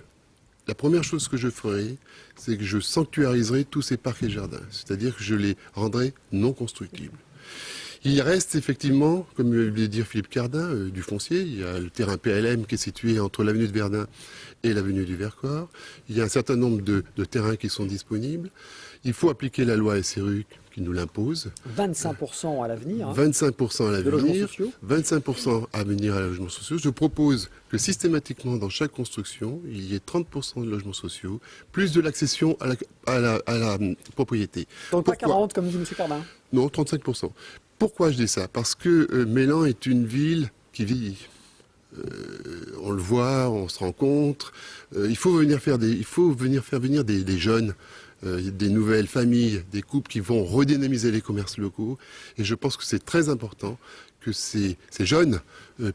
la première chose que je ferai, c'est que je sanctuariserai tous ces parcs et jardins, c'est-à-dire que je les rendrai non constructibles. Il reste effectivement, comme le dit Philippe Cardin, du foncier. Il y a le terrain PLM qui est situé entre l'avenue de Verdun et l'avenue du Vercors. Il y a un certain nombre de terrains qui sont disponibles. Il faut appliquer la loi SRU qui nous l'impose. 25% à l'avenir. 25% à l'avenir. De logements sociaux. 25% à venir à logements sociaux. Je propose que systématiquement, dans chaque construction, il y ait 30% de logements sociaux, plus de l'accession à la propriété. Donc pas 40 comme dit M. Cardin. Non, 35%. Pourquoi je dis ça? Parce que Mélan est une ville qui vieillit. On le voit, on se rencontre. Il faut venir faire venir des jeunes, des nouvelles familles, des couples qui vont redynamiser les commerces locaux. Et je pense que c'est très important que ces jeunes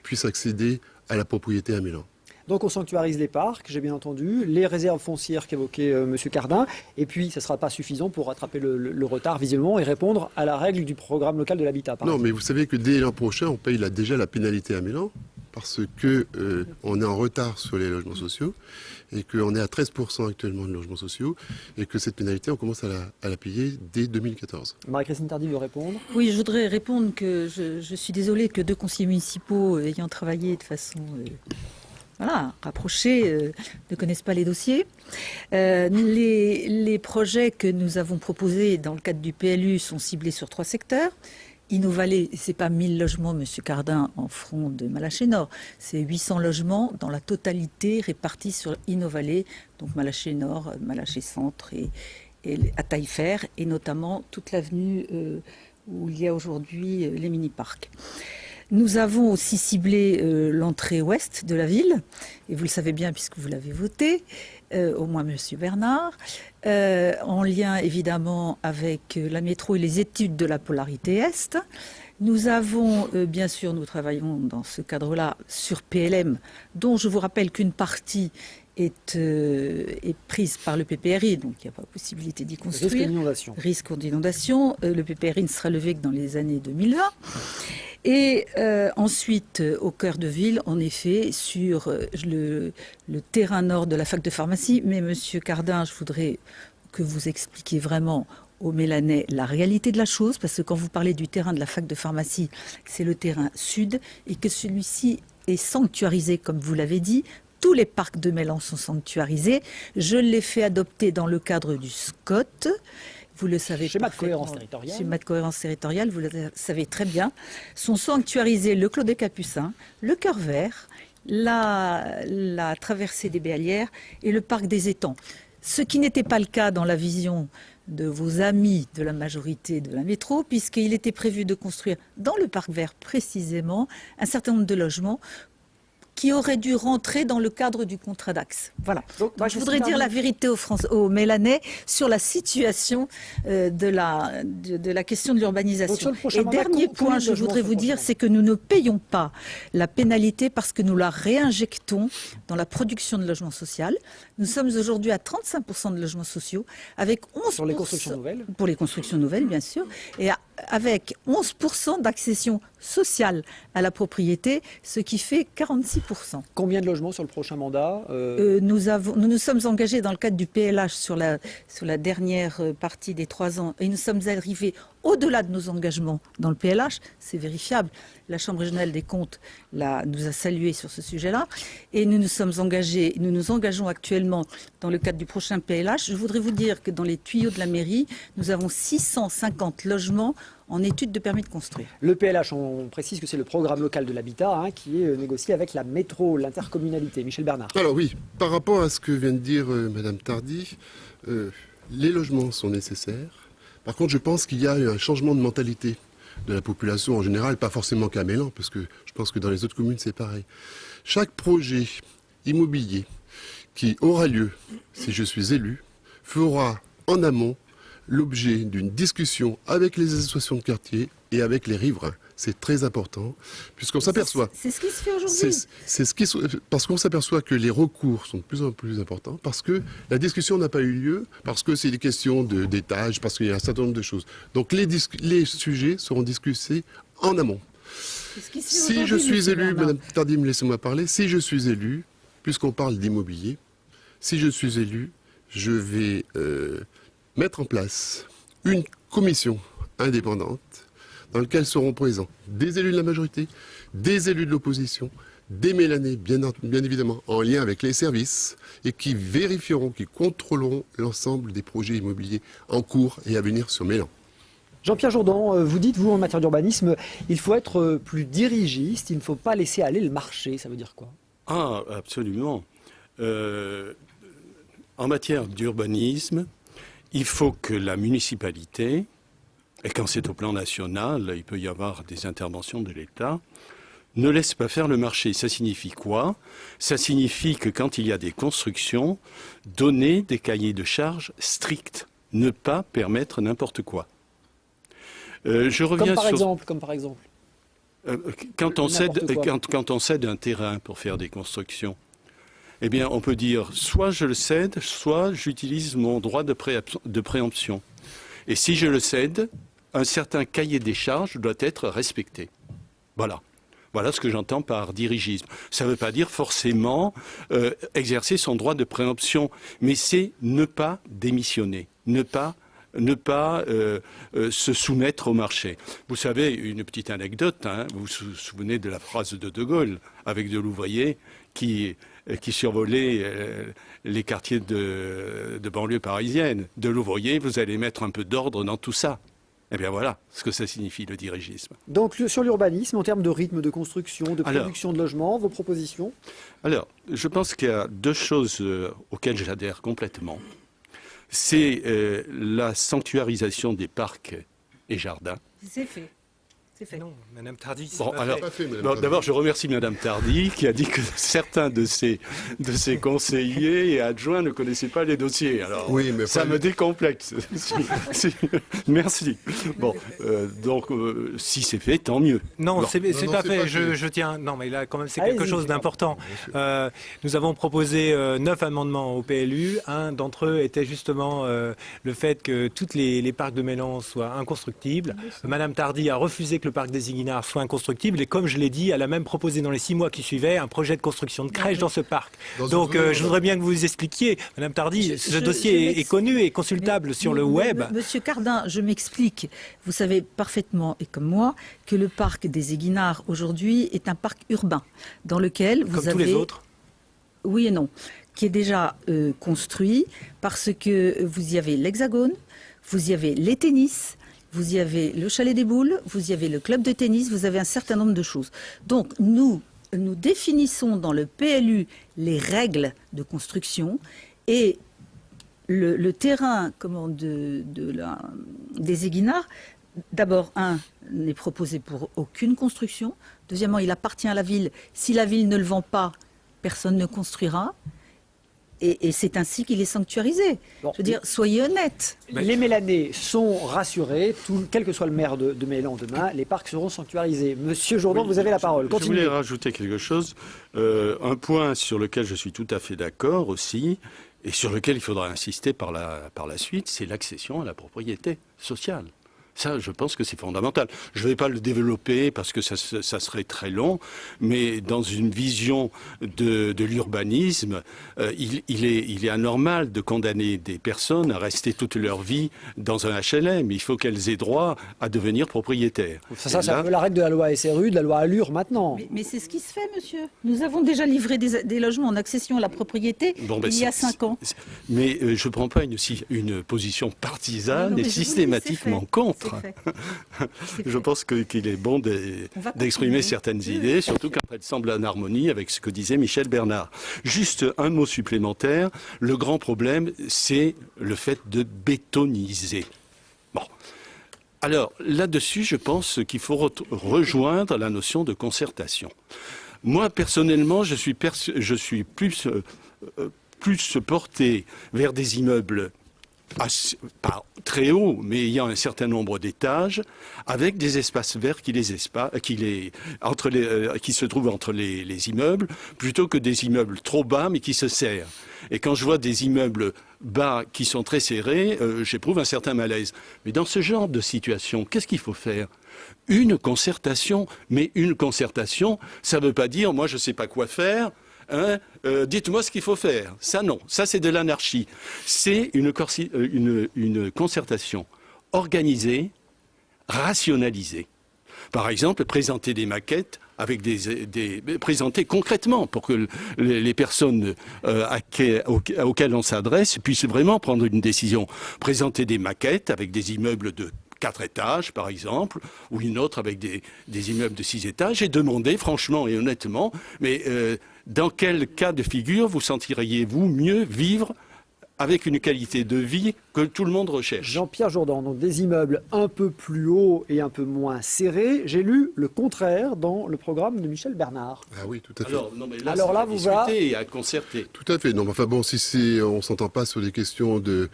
puissent accéder à la propriété à Mélan. Donc on sanctuarise les parcs, j'ai bien entendu, les réserves foncières qu'évoquait M. Cardin, et puis ça ne sera pas suffisant pour rattraper le retard visiblement et répondre à la règle du programme local de l'habitat. Non, mais vous savez que dès l'an prochain, on paye déjà la pénalité à Mélan, parce que on est en retard sur les logements sociaux, et qu'on est à 13% actuellement de logements sociaux, et que cette pénalité, on commence à la payer dès 2014. Marie-Christine Tardy veut répondre. Oui, je voudrais répondre que je suis désolée que 2 conseillers municipaux ayant travaillé de façon... rapprochés, ne connaissent pas les dossiers. Les projets que nous avons proposés dans le cadre du PLU sont ciblés sur 3 secteurs. Innovalet, ce n'est pas 1000 logements, M. Cardin, en front de Malaché-Nord. C'est 800 logements dans la totalité répartis sur Innovalet, donc Malaché-Nord, Malaché-Centre et à Taillefer, et notamment toute l'avenue où il y a aujourd'hui les mini-parcs. Nous avons aussi ciblé l'entrée ouest de la ville, et vous le savez bien puisque vous l'avez voté, au moins M. Bernard, en lien évidemment avec la métro et les études de la polarité Est. Nous avons, bien sûr, nous travaillons dans ce cadre-là sur PLM, dont je vous rappelle qu'une partie est prise par le PPRI, donc il n'y a pas possibilité d'y construire. Risque d'inondation. Risque d'inondation. Le PPRI ne sera levé que dans les années 2020. Et ensuite, au cœur de ville, en effet, sur le terrain nord de la fac de pharmacie. Mais Monsieur Cardin, je voudrais que vous expliquiez vraiment aux Mélanais la réalité de la chose, parce que quand vous parlez du terrain de la fac de pharmacie, c'est le terrain sud, et que celui-ci est sanctuarisé, comme vous l'avez dit. Tous les parcs de Mélan sont sanctuarisés. Je l'ai fait adopter dans le cadre du SCOT. Vous le savez schéma de cohérence territoriale. Schéma de cohérence territoriale, vous le savez très bien. Sont sanctuarisés le Clos des Capucins, le Cœur Vert, la traversée des Béalières et le parc des Étangs. Ce qui n'était pas le cas dans la vision de vos amis de la majorité de la métro, puisqu'il était prévu de construire dans le parc vert précisément un certain nombre de logements qui auraient dû rentrer dans le cadre du contrat d'axe. Voilà. Donc, je voudrais dire la vérité aux Mélanais sur la situation de la question de l'urbanisation. Et dernier point, je voudrais vous dire, c'est que nous ne payons pas la pénalité parce que nous la réinjectons dans la production de logements sociaux. Nous sommes aujourd'hui à 35% de logements sociaux, avec 11%... Sur les constructions nouvelles. Pour les constructions nouvelles, bien sûr. Et avec 11% d'accession sociale à la propriété, ce qui fait 46%. Combien de logements sur le prochain mandat nous sommes engagés dans le cadre du PLH sur la dernière partie des 3 ans, et nous sommes arrivés au-delà de nos engagements dans le PLH, c'est vérifiable. La Chambre régionale des comptes nous a salués sur ce sujet-là, et nous nous engageons actuellement dans le cadre du prochain PLH. Je voudrais vous dire que dans les tuyaux de la mairie, nous avons 650 logements en étude de permis de construire. Le PLH, on précise que c'est le programme local de l'habitat qui est négocié avec la métro, l'intercommunalité. Michel Bernard. Alors oui, par rapport à ce que vient de dire Madame Tardy, les logements sont nécessaires. Par contre, je pense qu'il y a eu un changement de mentalité de la population en général, pas forcément qu'à Mélan, parce que je pense que dans les autres communes, c'est pareil. Chaque projet immobilier qui aura lieu, si je suis élu, fera en amont l'objet d'une discussion avec les associations de quartier et avec les riverains. C'est très important, puisqu'on s'aperçoit... C'est ce qui se fait aujourd'hui. Parce qu'on s'aperçoit que les recours sont de plus en plus importants, parce que la discussion n'a pas eu lieu, parce que c'est des questions d'étage, parce qu'il y a un certain nombre de choses. Donc les sujets seront discutés en amont. Si je suis élu, Madame Tardy, laissez-moi parler, si je suis élu, puisqu'on parle d'immobilier, si je suis élu, je vais mettre en place une commission indépendante dans lequel seront présents des élus de la majorité, des élus de l'opposition, des Mélanais, bien évidemment, en lien avec les services, et qui vérifieront, qui contrôleront l'ensemble des projets immobiliers en cours et à venir sur Mélan. Jean-Pierre Jourdan, vous dites, vous, en matière d'urbanisme, il faut être plus dirigiste, il ne faut pas laisser aller le marché. Ça veut dire quoi? Ah, absolument. En matière d'urbanisme, il faut que la municipalité, et quand c'est au plan national, il peut y avoir des interventions de l'État, ne laisse pas faire le marché. Ça signifie quoi? Ça signifie que quand il y a des constructions, donner des cahiers de charges stricts, ne pas permettre n'importe quoi. Je reviens comme par exemple. Quand on cède un terrain pour faire des constructions, eh bien, on peut dire soit je le cède, soit j'utilise mon droit de préemption. Et si je le cède, un certain cahier des charges doit être respecté. Voilà. Voilà ce que j'entends par dirigisme. Ça ne veut pas dire forcément exercer son droit de préemption, mais c'est ne pas démissionner, ne pas se soumettre au marché. Vous savez, une petite anecdote, vous vous souvenez de la phrase de Gaulle avec de l'ouvrier qui survolait les quartiers de banlieue parisienne. De l'ouvrier, vous allez mettre un peu d'ordre dans tout ça. Eh bien voilà ce que ça signifie, le dirigisme. Donc sur l'urbanisme, en termes de rythme de construction, de production de logements, vos propositions? Alors, je pense qu'il y a 2 choses auxquelles j'adhère complètement. C'est la sanctuarisation des parcs et jardins. C'est fait. C'est fait. Non, Madame Tardy, c'est bon, pas alors, fait. D'abord, je remercie Madame Tardy qui a dit que certains de ses conseillers et adjoints ne connaissaient pas les dossiers. Alors, oui, mais ça me décomplexe. Merci. Bon, donc, si c'est fait, tant mieux. Non, bon. c'est pas fait. Je tiens. Non, mais là, quand même, c'est quelque chose d'important. Nous avons proposé 9 amendements au PLU. Un d'entre eux était justement le fait que tous les parcs de Mélan soient inconstructibles. Madame Tardy a refusé que le parc des Iguinards soit inconstructible, et comme je l'ai dit, elle a même proposé dans les 6 mois qui suivaient un projet de construction de crèche dans ce parc. Donc je voudrais bien que vous expliquiez, Madame Tardy, ce dossier est connu et consultable sur le web. Monsieur Cardin, je m'explique. Vous savez parfaitement, et comme moi, que le parc des Iguinards aujourd'hui est un parc urbain dans lequel vous avez... Comme tous les autres? Oui et non. Qui est déjà construit parce que vous y avez l'Hexagone, vous y avez les tennis, vous y avez le Chalet des Boules, vous y avez le club de tennis, vous avez un certain nombre de choses. Donc nous définissons dans le PLU les règles de construction, et le terrain des Iguinards d'abord, n'est proposé pour aucune construction. Deuxièmement, il appartient à la ville. Si la ville ne le vend pas, personne ne construira. Et c'est ainsi qu'il est sanctuarisé. Bon. Je veux dire, soyez honnêtes. Les Mélanais sont rassurés, quel que soit le maire de Mélan demain, les parcs seront sanctuarisés. Monsieur Jourdan, Oui, vous avez la parole. Je Continuez. voulais rajouter quelque chose. Un point sur lequel je suis tout à fait d'accord aussi, et sur lequel il faudra insister par la suite, c'est l'accession à la propriété sociale. Ça, je pense que c'est fondamental. Je ne vais pas le développer parce que ça serait très long, mais dans une vision de l'urbanisme, il est anormal de condamner des personnes à rester toute leur vie dans un HLM. Il faut qu'elles aient droit à devenir propriétaires. Ça c'est un peu la règle de la loi SRU, de la loi Allure maintenant. Mais c'est ce qui se fait, monsieur. Nous avons déjà livré des logements en accession à la propriété il y a 5 ans. Mais je ne prends pas une position partisane Non, mais et je vous le dis, systématiquement c'est fait. contre. C'est Je pense qu'il est bon d'exprimer certaines idées, surtout quand elles semblent en harmonie avec ce que disait Michel Bernard. Juste un mot supplémentaire. Le grand problème, c'est le fait de bétoniser. Bon. Alors, là-dessus, je pense qu'il faut rejoindre la notion de concertation. Moi, personnellement, je suis plus porté vers des immeubles pas très haut, mais ayant un certain nombre d'étages, avec des espaces verts qui se trouvent entre les immeubles, plutôt que des immeubles trop bas, mais qui se serrent. Et quand je vois des immeubles bas qui sont très serrés, j'éprouve un certain malaise. Mais dans ce genre de situation, qu'est-ce qu'il faut faire ? Une concertation. Mais une concertation, ça ne veut pas dire « moi, je ne sais pas quoi faire ». Dites-moi ce qu'il faut faire. Ça, non. Ça, c'est de l'anarchie. C'est une concertation organisée, rationalisée. Par exemple, présenter des maquettes avec présenter concrètement pour que les personnes auxquelles on s'adresse puissent vraiment prendre une décision. Présenter des maquettes avec des immeubles de 4 étages, par exemple, ou une autre avec des immeubles de 6 étages, et demander franchement et honnêtement, mais dans quel cas de figure vous sentiriez-vous mieux vivre avec une qualité de vie que tout le monde recherche. Jean-Pierre Jourdan, donc des immeubles un peu plus hauts et un peu moins serrés. J'ai lu le contraire dans le programme de Michel Bernard. Ah oui, tout à fait. Alors là, vous discuter et à concerter. Tout à fait. Non, enfin bon, si on s'entend pas sur des questions de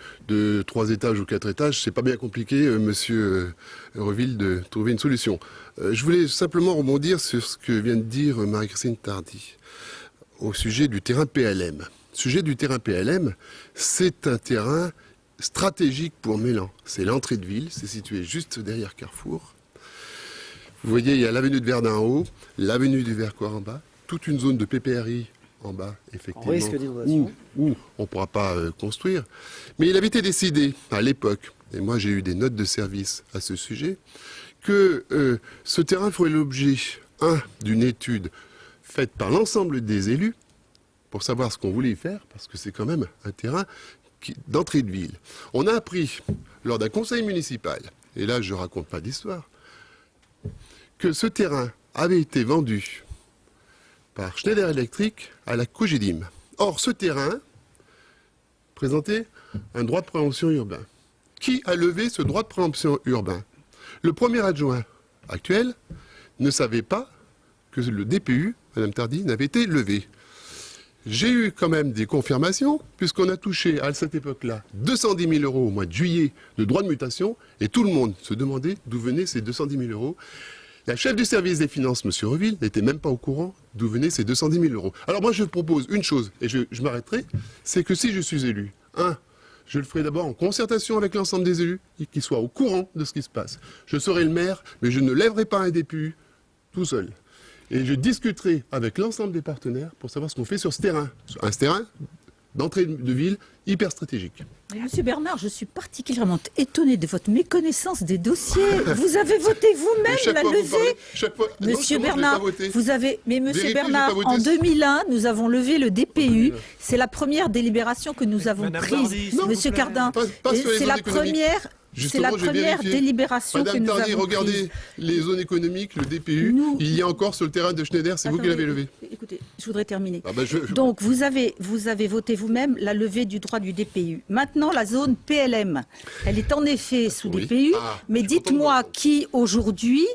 3 étages ou 4 étages, c'est pas bien compliqué, monsieur Reville, de trouver une solution. Je voulais simplement rebondir sur ce que vient de dire Marie-Christine Tardy au sujet du terrain PLM. Le sujet du terrain PLM, c'est un terrain stratégique pour Mélan. C'est l'entrée de ville, c'est situé juste derrière Carrefour. Vous voyez, il y a l'avenue de Verdun en haut, l'avenue du Vercors en bas, toute une zone de PPRI en bas, effectivement, risque d'inondation. où on ne pourra pas construire. Mais il avait été décidé à l'époque, et moi j'ai eu des notes de service à ce sujet, que ce terrain ferait l'objet, d'une étude faite par l'ensemble des élus, pour savoir ce qu'on voulait y faire, parce que c'est quand même un terrain d'entrée de ville. On a appris, lors d'un conseil municipal, et là je ne raconte pas d'histoire, que ce terrain avait été vendu par Schneider Electric à la Cogedim. Or, ce terrain présentait un droit de préemption urbain. Qui a levé ce droit de préemption urbain? Le premier adjoint actuel ne savait pas que le DPU, Madame Tardy, n'avait été levé. J'ai eu quand même des confirmations, puisqu'on a touché à cette époque-là 210 000 euros au mois de juillet de droits de mutation, et tout le monde se demandait d'où venaient ces 210 000 euros. La chef du service des finances, M. Reville, n'était même pas au courant d'où venaient ces 210 000 euros. Alors moi, je propose une chose, et je m'arrêterai, c'est que si je suis élu, je le ferai d'abord en concertation avec l'ensemble des élus, qu'ils soient au courant de ce qui se passe. Je serai le maire, mais je ne lèverai pas un DPU tout seul. Et je discuterai avec l'ensemble des partenaires pour savoir ce qu'on fait sur ce terrain. Un terrain d'entrée de ville hyper stratégique. Mais Monsieur Bernard, je suis particulièrement étonné de votre méconnaissance des dossiers. Vous avez voté vous-même la levée. Monsieur Bernard, vous avez... Mais Monsieur Bernard, en 2001, nous avons levé le DPU. C'est la première délibération que nous avons prise. Monsieur Cardin, c'est la première... C'est la première délibération que Madame nous Tardy, avons regardez prise. les zones économiques, le DPU, il y a encore sur le terrain de Schneider, c'est vous qui l'avez levé. Écoutez, je voudrais terminer. Ah ben Donc, vous avez voté vous-même la levée du droit du DPU. Maintenant, la zone PLM, elle est en effet sous Oui. DPU, Ah, mais je suis content de dites-moi l'entendre. qui, aujourd'hui,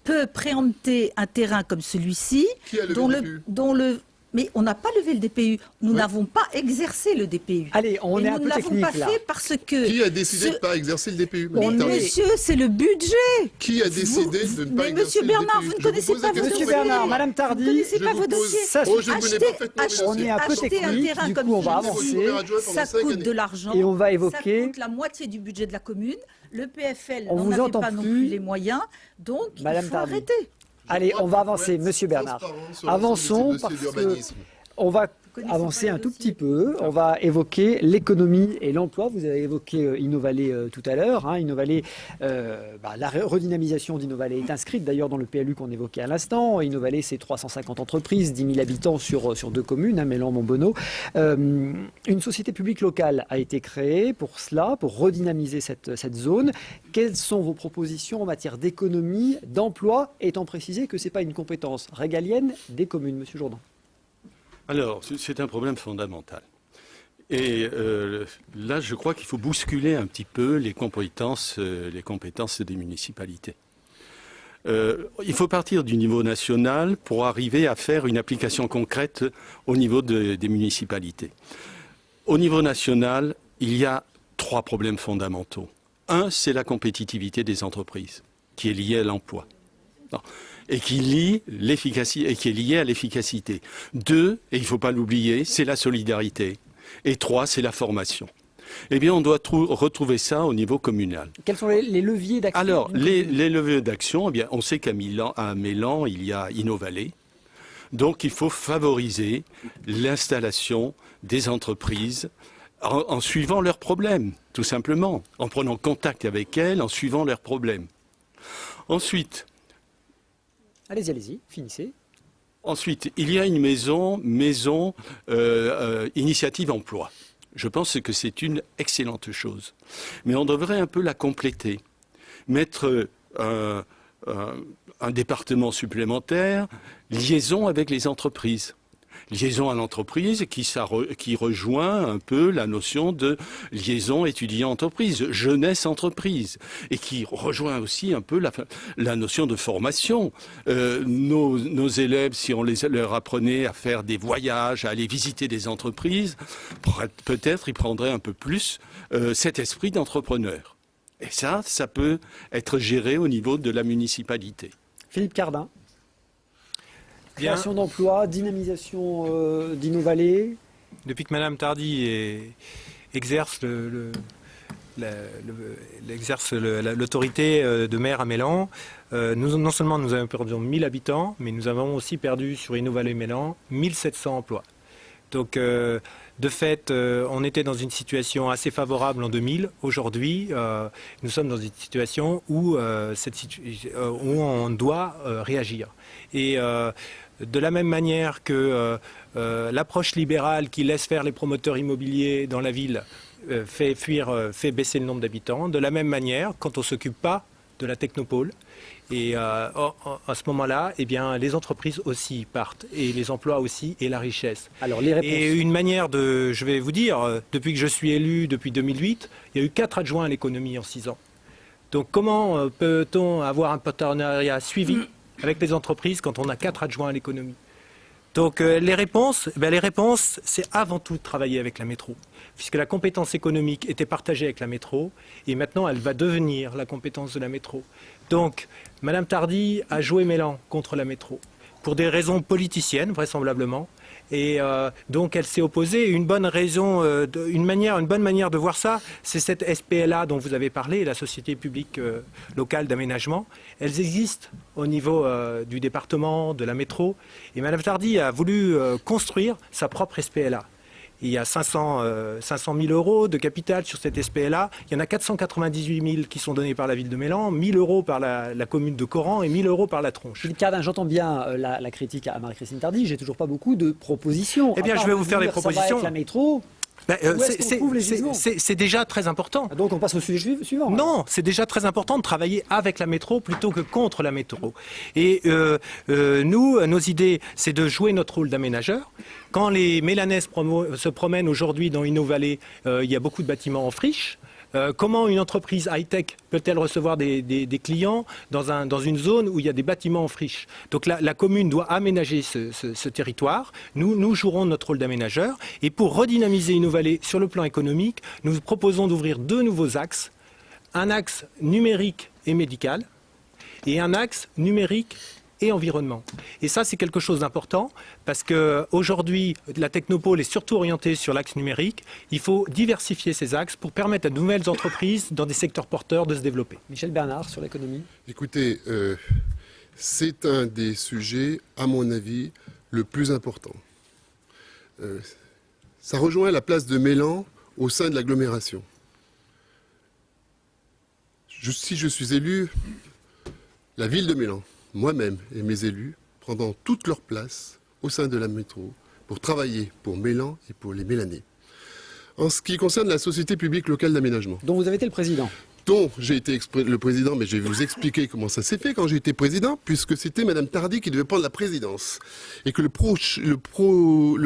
peut préempter un terrain comme celui-ci, Qui a levé le DPU Mais on n'a pas levé le DPU. Nous n'avons pas exercé le DPU. Allez, on est un peu nous ne l'avons technique pas là. fait parce que... Qui a décidé de ne pas exercer le DPU Mais Madame Tardy monsieur, c'est le budget. Qui a décidé de ne pas Mais exercer monsieur le Bernard, DPU vous ne Je connaissez pose pas la vos question, Monsieur dossiers. Bernard, Madame Tardy, Vous ne connaissez je pas vous vos pose- dossiers. Ça, Oh, je connais parfaitement mes acheter- on est un peu dossiers. acheter un technique, terrain du comme coup on va celui-ci, avancer. adjoint pendant ça 5 coûte années. de l'argent. Et on va évoquer- Ça coûte la moitié du budget de la commune. Le PFL On n'en vous avait entend pas non plus. plus les moyens. Donc, Madame il faut Tardy. arrêter. Allez, on va avancer, Monsieur Bernard. Avançons parce que on va avancer un tout petit peu. On va évoquer l'économie et l'emploi. Vous avez évoqué Innovalet tout à l'heure. Innovalet, la redynamisation d'Innovalet est inscrite d'ailleurs dans le PLU qu'on évoquait à l'instant. Innovalet, c'est 350 entreprises, 10 000 habitants sur 2 communes, Mélan, Montbonneau. Une société publique locale a été créée pour cela, pour redynamiser cette zone. Quelles sont vos propositions en matière d'économie, d'emploi, étant précisé que ce n'est pas une compétence régalienne des communes, Monsieur Jourdan? Alors, c'est un problème fondamental. Et là, je crois qu'il faut bousculer un petit peu les compétences des municipalités. Il faut partir du niveau national pour arriver à faire une application concrète au niveau des municipalités. Au niveau national, il y a 3 problèmes fondamentaux. Un, c'est la compétitivité des entreprises, qui est liée à l'emploi. Et qui lie l'efficacité et qui est lié à l'efficacité. 2, et il ne faut pas l'oublier, c'est la solidarité. Et 3, c'est la formation. Eh bien, on doit retrouver ça au niveau communal. Quels sont les leviers d'action? Alors, les leviers d'action, eh bien, on sait qu'à Mélan, il y a Innovalet. Donc, il faut favoriser l'installation des entreprises en suivant leurs problèmes, tout simplement, en prenant contact avec elles, en suivant leurs problèmes. Ensuite, Allez-y, finissez. Ensuite, il y a une maison initiative emploi. Je pense que c'est une excellente chose. Mais on devrait un peu la compléter. Mettre un département supplémentaire, liaison avec les entreprises. Liaison à l'entreprise qui rejoint un peu la notion de liaison étudiant-entreprise, jeunesse-entreprise, et qui rejoint aussi un peu la notion de formation. Nos élèves, si on leur apprenait à faire des voyages, à aller visiter des entreprises, peut-être ils prendraient un peu plus cet esprit d'entrepreneur. Et ça peut être géré au niveau de la municipalité. Philippe Cardin. Création d'emplois, dynamisation d'Innovalet. Depuis que Madame Tardy exerce l'autorité de maire à Mélan, non seulement nous avons perdu 1000 habitants, mais nous avons aussi perdu sur Innovalet Mélan 1700 emplois. Donc, de fait, on était dans une situation assez favorable en 2000. Aujourd'hui, nous sommes dans une situation où on doit réagir. Et de la même manière que l'approche libérale qui laisse faire les promoteurs immobiliers dans la ville fait baisser le nombre d'habitants, de la même manière, quand on ne s'occupe pas de la technopole, et à ce moment-là, eh bien, les entreprises aussi partent, et les emplois aussi, et la richesse. Alors, les réponses. Et une manière je vais vous dire, depuis que je suis élu, depuis 2008, il y a eu 4 adjoints à l'économie en 6 ans. Donc comment peut-on avoir un partenariat suivi avec les entreprises quand on a 4 adjoints à l'économie? Donc les réponses, c'est avant tout de travailler avec la métro, puisque la compétence économique était partagée avec la métro, et maintenant elle va devenir la compétence de la métro. Donc Madame Tardy a joué Mélan contre la métro, pour des raisons politiciennes vraisemblablement, et donc elle s'est opposée. Une bonne raison, une bonne manière de voir ça, c'est cette SPLA dont vous avez parlé, la Société publique locale d'aménagement. Elles existent au niveau du département, de la métro, et Madame Tardy a voulu construire sa propre SPLA. Il y a 500 000 euros de capital sur cette SPLA. Il y en a 498 000 qui sont donnés par la ville de Mélan, 1 000 euros par la commune de Coran et 1 000 euros par la Tronche. Philippe Cardin, j'entends bien la critique à Marie-Christine Tardy. J'ai toujours pas beaucoup de propositions. Eh bien, je vais vous faire des propositions. Ça va être la métro. Où est-ce qu'on trouve les gisements ? C'est déjà très important. Donc on passe au sujet suivant. Non, c'est déjà très important de travailler avec la métro plutôt que contre la métro. Et nous, nos idées, c'est de jouer notre rôle d'aménageur. Quand les Mélanais se promènent aujourd'hui dans Innovalley, il y a beaucoup de bâtiments en friche. Comment une entreprise high-tech peut-elle recevoir des clients dans une zone où il y a des bâtiments en friche? Donc la commune doit aménager ce territoire. Nous jouerons notre rôle d'aménageur. Et pour redynamiser Innovalley sur le plan économique, nous proposons d'ouvrir 2 nouveaux axes. Un axe numérique et médical et un axe numérique et environnement. Et ça, c'est quelque chose d'important parce qu'aujourd'hui, la Technopole est surtout orientée sur l'axe numérique. Il faut diversifier ces axes pour permettre à de nouvelles entreprises dans des secteurs porteurs de se développer. Michel Bernard, sur l'économie. Écoutez, c'est un des sujets, à mon avis, le plus important. Ça rejoint la place de Mélan au sein de l'agglomération. Si je suis élu, la ville de Mélan, moi-même et mes élus, prendront toute leur place au sein de la métro pour travailler pour Mélan et pour les Mélanais. En ce qui concerne la Société publique locale d'aménagement, Dont vous avez été le président. dont j'ai été le président, mais je vais vous expliquer comment ça s'est fait quand j'ai été président, puisque c'était Madame Tardy qui devait prendre la présidence. Et que le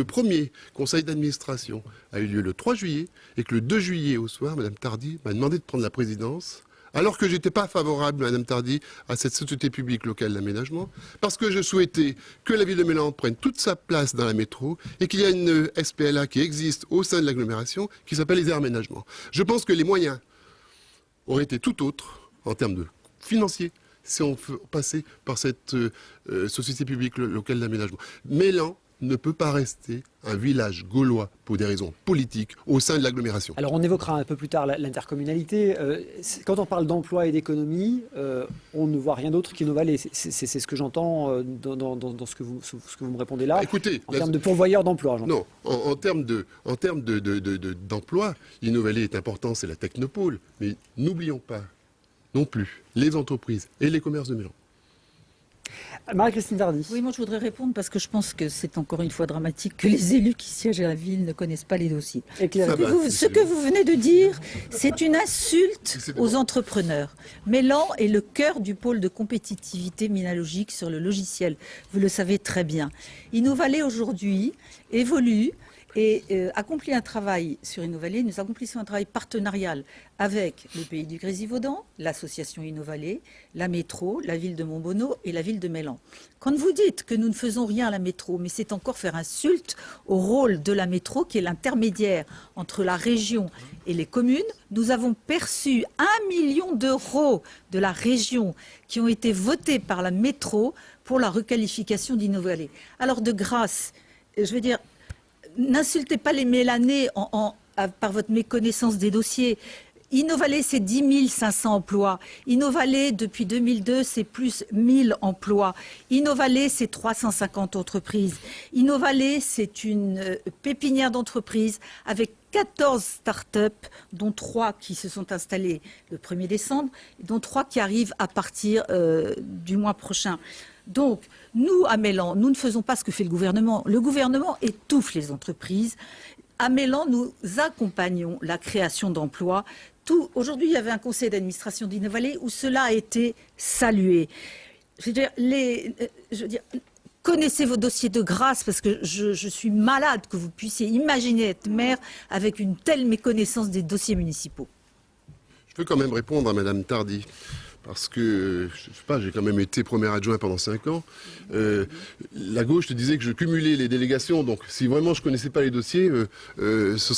premier conseil d'administration a eu lieu le 3 juillet, et que le 2 juillet au soir, Madame Tardy m'a demandé de prendre la présidence, alors que je n'étais pas favorable, Madame Tardy, à cette société publique locale d'aménagement, parce que je souhaitais que la ville de Mélan prenne toute sa place dans la métro et qu'il y a une SPLA qui existe au sein de l'agglomération qui s'appelle les aménagements. Je pense que les moyens auraient été tout autres en termes de financiers si on passait par cette société publique locale d'aménagement. Mélan ne peut pas rester un village gaulois pour des raisons politiques au sein de l'agglomération. Alors on évoquera un peu plus tard l'intercommunalité. Quand on parle d'emploi et d'économie, on ne voit rien d'autre qu'Innovalley. C'est ce que j'entends dans ce que vous me répondez là. Écoutez, en termes de pourvoyeurs d'emploi. Non, en termes d'emploi, Innovalley est important, c'est la Technopole. Mais n'oublions pas non plus les entreprises et les commerces de Mélan. Marie-Christine Tardy. Oui, moi je voudrais répondre parce que je pense que c'est encore une fois dramatique que les élus qui siègent à la ville ne connaissent pas les dossiers. Ce que vous venez de dire, c'est une insulte aux entrepreneurs. Mélan est le cœur du pôle de compétitivité minalogique sur le logiciel. Vous le savez très bien. Innovalley aujourd'hui évolue et accomplit un travail sur Innovalley. Nous accomplissons un travail partenarial avec le Pays du Grésivaudan, l'association Innovalley, la métro, la ville de Montbonneau et la ville de Mélan. Quand vous dites que nous ne faisons rien à la métro, mais c'est encore faire insulte au rôle de la métro qui est l'intermédiaire entre la région et les communes, nous avons perçu 1 million d'euros de la région qui ont été votés par la métro pour la requalification d'Innovalley. Alors de grâce, je veux dire, n'insultez pas les Mélanais par votre méconnaissance des dossiers. Innovalley, c'est 10 500 emplois. Innovalley, depuis 2002, c'est plus 1000 emplois. Innovalley, c'est 350 entreprises. Innovalley, c'est une pépinière d'entreprises avec 14 start-up, dont 3 qui se sont installées le 1er décembre, dont 3 qui arrivent à partir du mois prochain. Donc, nous, à Mélan, nous ne faisons pas ce que fait le gouvernement. Le gouvernement étouffe les entreprises. À Mélan, nous accompagnons la création d'emplois. Aujourd'hui, il y avait un conseil d'administration d'Innovalley où cela a été salué. Je veux dire, connaissez vos dossiers de grâce, parce que je suis malade que vous puissiez imaginer être maire avec une telle méconnaissance des dossiers municipaux. Je peux quand même répondre à Madame Tardy. Parce que, je sais pas, j'ai quand même été premier adjoint pendant 5 ans. La gauche te disait que je cumulais les délégations, donc si vraiment je connaissais pas les dossiers, ça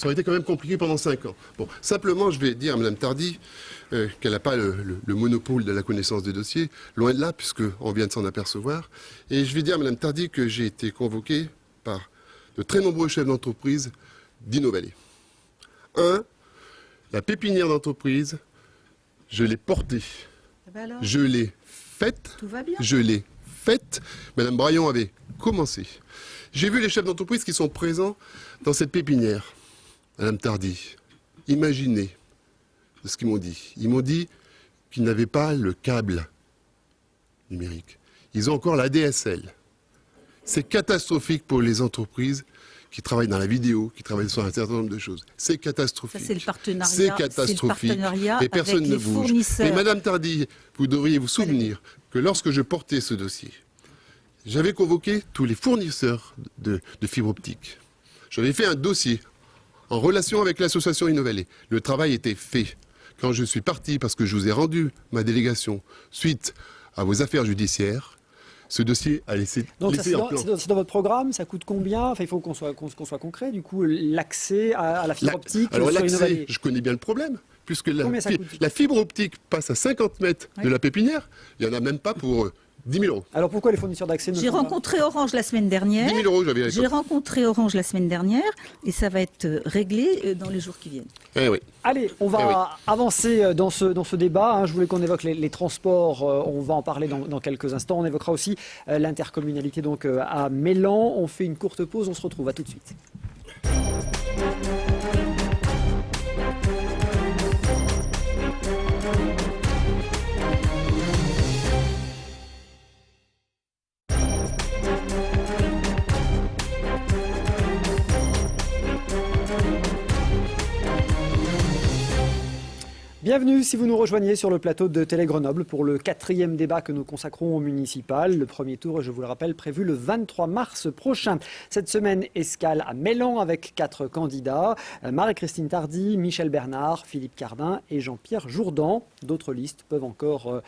aurait été quand même compliqué pendant 5 ans. Bon, simplement, je vais dire à Madame Tardy qu'elle n'a pas le monopole de la connaissance des dossiers, loin de là, puisqu'on vient de s'en apercevoir. Et je vais dire à Madame Tardy que j'ai été convoqué par de très nombreux chefs d'entreprise d'Innovalley. La pépinière d'entreprise, je l'ai portée, je l'ai faite, Tout va bien. je l'ai faite. Madame Braillon avait commencé. J'ai vu les chefs d'entreprise qui sont présents dans cette pépinière. Madame Tardy, imaginez ce qu'ils m'ont dit. Ils m'ont dit qu'ils n'avaient pas le câble numérique. Ils ont encore la DSL. C'est catastrophique pour les entreprises qui travaillent dans la vidéo, qui travaillent sur un certain nombre de choses. C'est catastrophique. Ça, c'est le partenariat. C'est catastrophique. Et personne avec ne les bouge. fournisseurs. Et Madame Tardy, vous devriez vous souvenir que lorsque je portais ce dossier, j'avais convoqué tous les fournisseurs de fibres optiques. J'avais fait un dossier en relation avec l'association Innovalet. Le travail était fait. Quand je suis parti, parce que je vous ai rendu ma délégation suite à vos affaires judiciaires, ce dossier a laissé Donc ça, en plan. c'est dans votre programme, ça coûte combien? Enfin, il faut qu'on soit concret, du coup, l'accès à la fibre optique Alors sur l'accès, Innovalet. je connais bien le problème, puisque Combien ça coûte la fibre optique passe à 50 mètres de la pépinière, il n'y en a même pas pour 10 000 euros. Alors pourquoi les fournisseurs d'accès ne J'ai font pas rencontré Orange la semaine dernière. 10 000 euros, j'avais à J'ai l'époque. rencontré Orange la semaine dernière et ça va être réglé dans les jours qui viennent. Eh oui. Allez, on va avancer dans ce débat. Hein. Je voulais qu'on évoque les transports. On va en parler dans quelques instants. On évoquera aussi l'intercommunalité donc à Mélan. On fait une courte pause. On se retrouve. À tout de suite. Bienvenue si vous nous rejoignez sur le plateau de Télé Grenoble pour le 4e débat que nous consacrons au municipal. Le premier tour, je vous le rappelle, prévu le 23 mars prochain. Cette semaine, escale à Mélan avec 4 candidats. Marie-Christine Tardy, Michel Bernard, Philippe Cardin et Jean-Pierre Jourdan. D'autres listes peuvent encore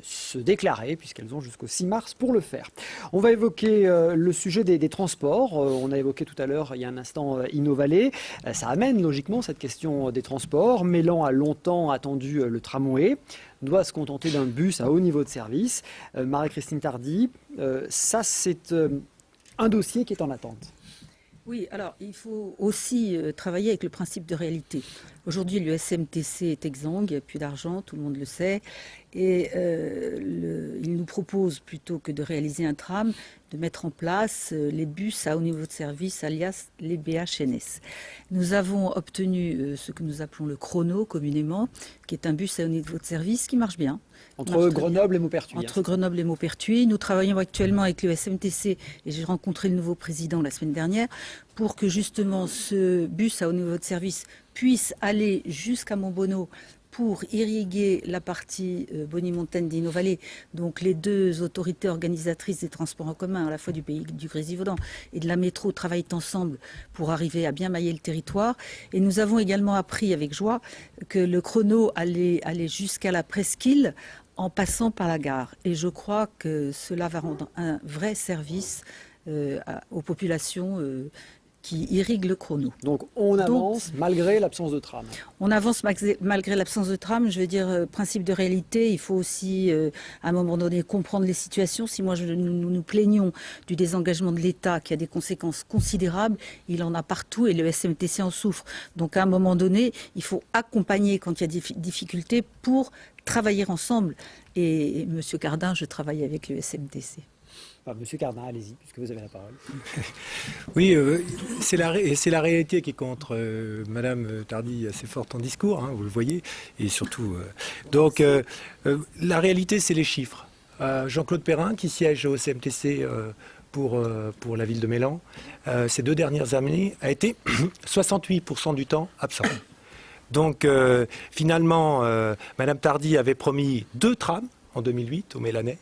se déclarer puisqu'elles ont jusqu'au 6 mars pour le faire. On va évoquer le sujet des transports. On a évoqué tout à l'heure, il y a un instant, Innovalet. Ça amène logiquement cette question des transports. Mélan a longtemps attendu le tramway, doit se contenter d'un bus à haut niveau de service. Marie-Christine Tardy, ça c'est un dossier qui est en attente. Oui, alors il faut aussi travailler avec le principe de réalité. Aujourd'hui, le SMTC est exsangue, il n'y a plus d'argent, tout le monde le sait. Et il nous propose, plutôt que de réaliser un tram, de mettre en place les bus à haut niveau de service, alias les BHNS. Nous avons obtenu ce que nous appelons le chrono communément, qui est un bus à haut niveau de service qui marche bien. Entre Grenoble et Maupertuis. Entre Grenoble et Maupertuis. Nous travaillons actuellement avec le SMTC et j'ai rencontré le nouveau président la semaine dernière pour que justement ce bus à haut niveau de service puisse aller jusqu'à Montbonneau pour irriguer la partie Bonimontaine d'Innovalet, donc les deux autorités organisatrices des transports en commun, à la fois du pays du Grésivaudan et de la métro, travaillent ensemble pour arriver à bien mailler le territoire. Et nous avons également appris avec joie que le chrono allait jusqu'à la presqu'île en passant par la gare. Et je crois que cela va rendre un vrai service aux populations qui irriguent le chrono. Donc on avance malgré l'absence de tram. On avance malgré l'absence de tram. Je veux dire, principe de réalité, il faut aussi, à un moment donné, comprendre les situations. Si nous plaignons du désengagement de l'État qui a des conséquences considérables, il en a partout et le SMTC en souffre. Donc à un moment donné, il faut accompagner quand il y a des difficultés pour travailler ensemble. Et Monsieur Cardin, je travaille avec le SMTC. Monsieur Cardin, allez-y, puisque vous avez la parole. Oui, c'est la réalité qui est contre. Madame Tardy assez forte en discours, hein, vous le voyez, et surtout. Donc, la réalité, c'est les chiffres. Jean-Claude Perrin, qui siège au CMTC pour la ville de Mélan, ces 2 dernières années, a été 68% du temps absent. Donc, finalement, Madame Tardy avait promis 2 trams en 2008 au Mélanais.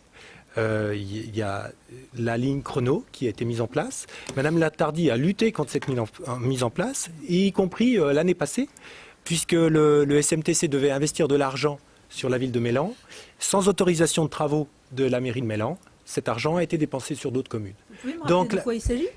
Il y a la ligne chrono qui a été mise en place. Madame Tardy a lutté contre cette mise en place, y compris l'année passée, puisque le SMTC devait investir de l'argent sur la ville de Mélan, sans autorisation de travaux de la mairie de Mélan. Cet argent a été dépensé sur d'autres communes. Vous pouvez me rappeler de quoi il s'agit ?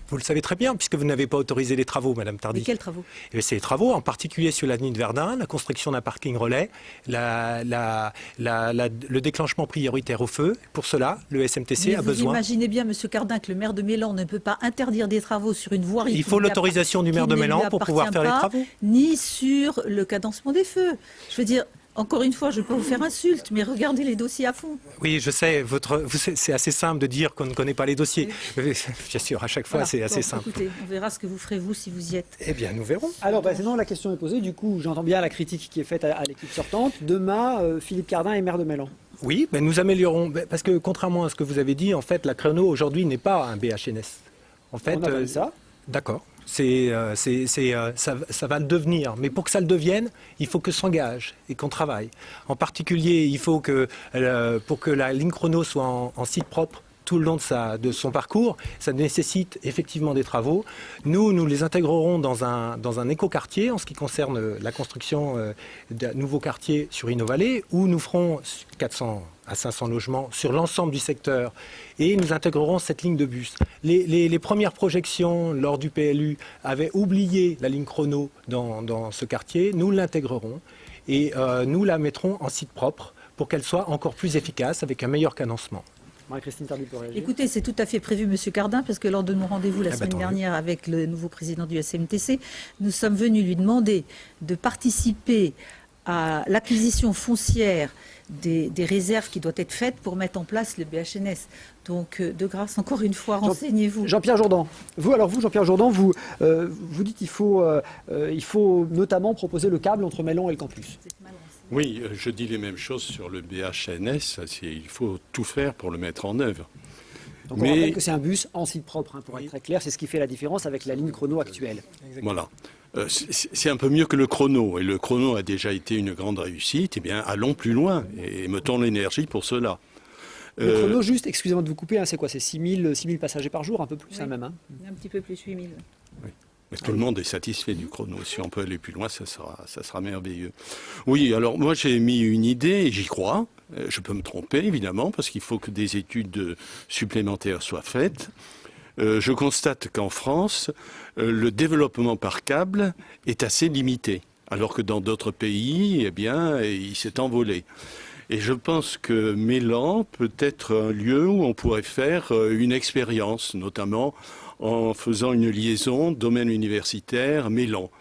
Vous le savez très bien, puisque vous n'avez pas autorisé les travaux, Madame Tardy. Et quels travaux ? C'est les travaux, en particulier sur l'avenue de Verdun, la construction d'un parking relais, le déclenchement prioritaire au feu. Pour cela, le SMTC a besoin... Vous imaginez bien, Monsieur Cardin, que le maire de Mélan ne peut pas interdire des travaux sur une voirie... Il faut l'autorisation du maire de Mélan pour pouvoir faire les travaux. Ni sur le cadencement des feux. Je veux dire... Encore une fois, je ne vais pas vous faire insulte, mais regardez les dossiers à fond. Oui, je sais, c'est assez simple de dire qu'on ne connaît pas les dossiers. Oui. Bien sûr, à chaque fois, c'est assez simple. Écoutez, on verra ce que vous ferez, vous, si vous y êtes. Eh bien, nous verrons. Alors, sinon, la question est posée. Du coup, j'entends bien la critique qui est faite à l'équipe sortante. Demain, Philippe Cardin est maire de Mélan. Oui, nous améliorons. Parce que, contrairement à ce que vous avez dit, en fait, la chrono, aujourd'hui, n'est pas un BHNS. En fait, On n'a pas dit ça. D'accord. Ça va le devenir. Mais pour que ça le devienne, il faut que s'engage et qu'on travaille. En particulier, il faut que, pour que la ligne chrono soit en site propre tout le long de son parcours, ça nécessite effectivement des travaux. Nous les intégrerons dans un écoquartier en ce qui concerne la construction d'un nouveau quartier sur Innovallée, où nous ferons 400 à 500 logements sur l'ensemble du secteur et nous intégrerons cette ligne de bus. Les premières projections lors du PLU avaient oublié la ligne chrono dans ce quartier. Nous l'intégrerons et nous la mettrons en site propre pour qu'elle soit encore plus efficace avec un meilleur cadencement. Marie-Christine Tardy pour réagir. Écoutez, c'est tout à fait prévu, Monsieur Cardin, parce que lors de mon rendez-vous la semaine tant mieux. dernière avec le nouveau président du SMTC, nous sommes venus lui demander de participer à l'acquisition foncière des réserves qui doivent être faites pour mettre en place le BHNS. Donc, de grâce, encore une fois, renseignez-vous. Jean-Pierre Jourdan. Jean-Pierre Jourdan, vous dites qu'il faut notamment proposer le câble entre Mélan et le campus. Oui, je dis les mêmes choses sur le BHNS. Il faut tout faire pour le mettre en œuvre. Donc on rappelle que c'est un bus en site propre, pour être très clair. C'est ce qui fait la différence avec la ligne chrono actuelle. Voilà. C'est un peu mieux que le chrono. Et le chrono a déjà été une grande réussite. Eh bien, allons plus loin et mettons l'énergie pour cela. Le chrono, juste, excusez-moi de vous couper, c'est quoi? C'est 6 000 passagers par jour, un peu plus, même. Hein. Un petit peu plus, 8 000. Oui. Mais tout le monde est satisfait du chrono. Si on peut aller plus loin, ça sera merveilleux. Oui, alors moi j'ai mis une idée et j'y crois. Je peux me tromper, évidemment, parce qu'il faut que des études supplémentaires soient faites. Je constate qu'en France, le développement par câble est assez limité, alors que dans d'autres pays, eh bien, il s'est envolé. Et je pense que Mélan peut être un lieu où on pourrait faire une expérience, notamment en faisant une liaison domaine universitaire Mélan.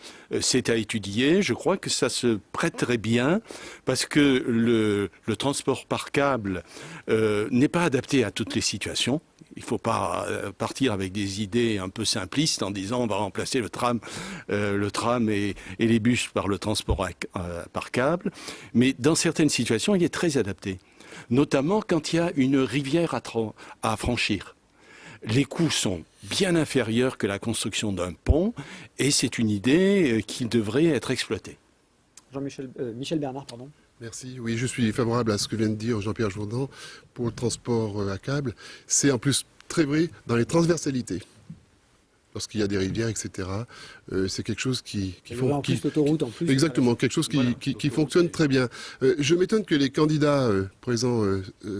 C'est à étudier, je crois que ça se prêterait bien parce que le transport par câble n'est pas adapté à toutes les situations. Il ne faut pas partir avec des idées un peu simplistes en disant on va remplacer le tram et les bus par le transport par câble. Mais dans certaines situations, il est très adapté, notamment quand il y a une rivière à franchir. Les coûts sont bien inférieurs que la construction d'un pont et c'est une idée qui devrait être exploitée. Michel Bernard, pardon. Merci. Oui, je suis favorable à ce que vient de dire Jean-Pierre Jourdan pour le transport à câble. C'est en plus très vrai dans les transversalités. Lorsqu'il y a des rivières, etc., c'est quelque chose qui l'autoroute en plus. Exactement, quelque chose qui fonctionne très bien. Je m'étonne que les candidats présents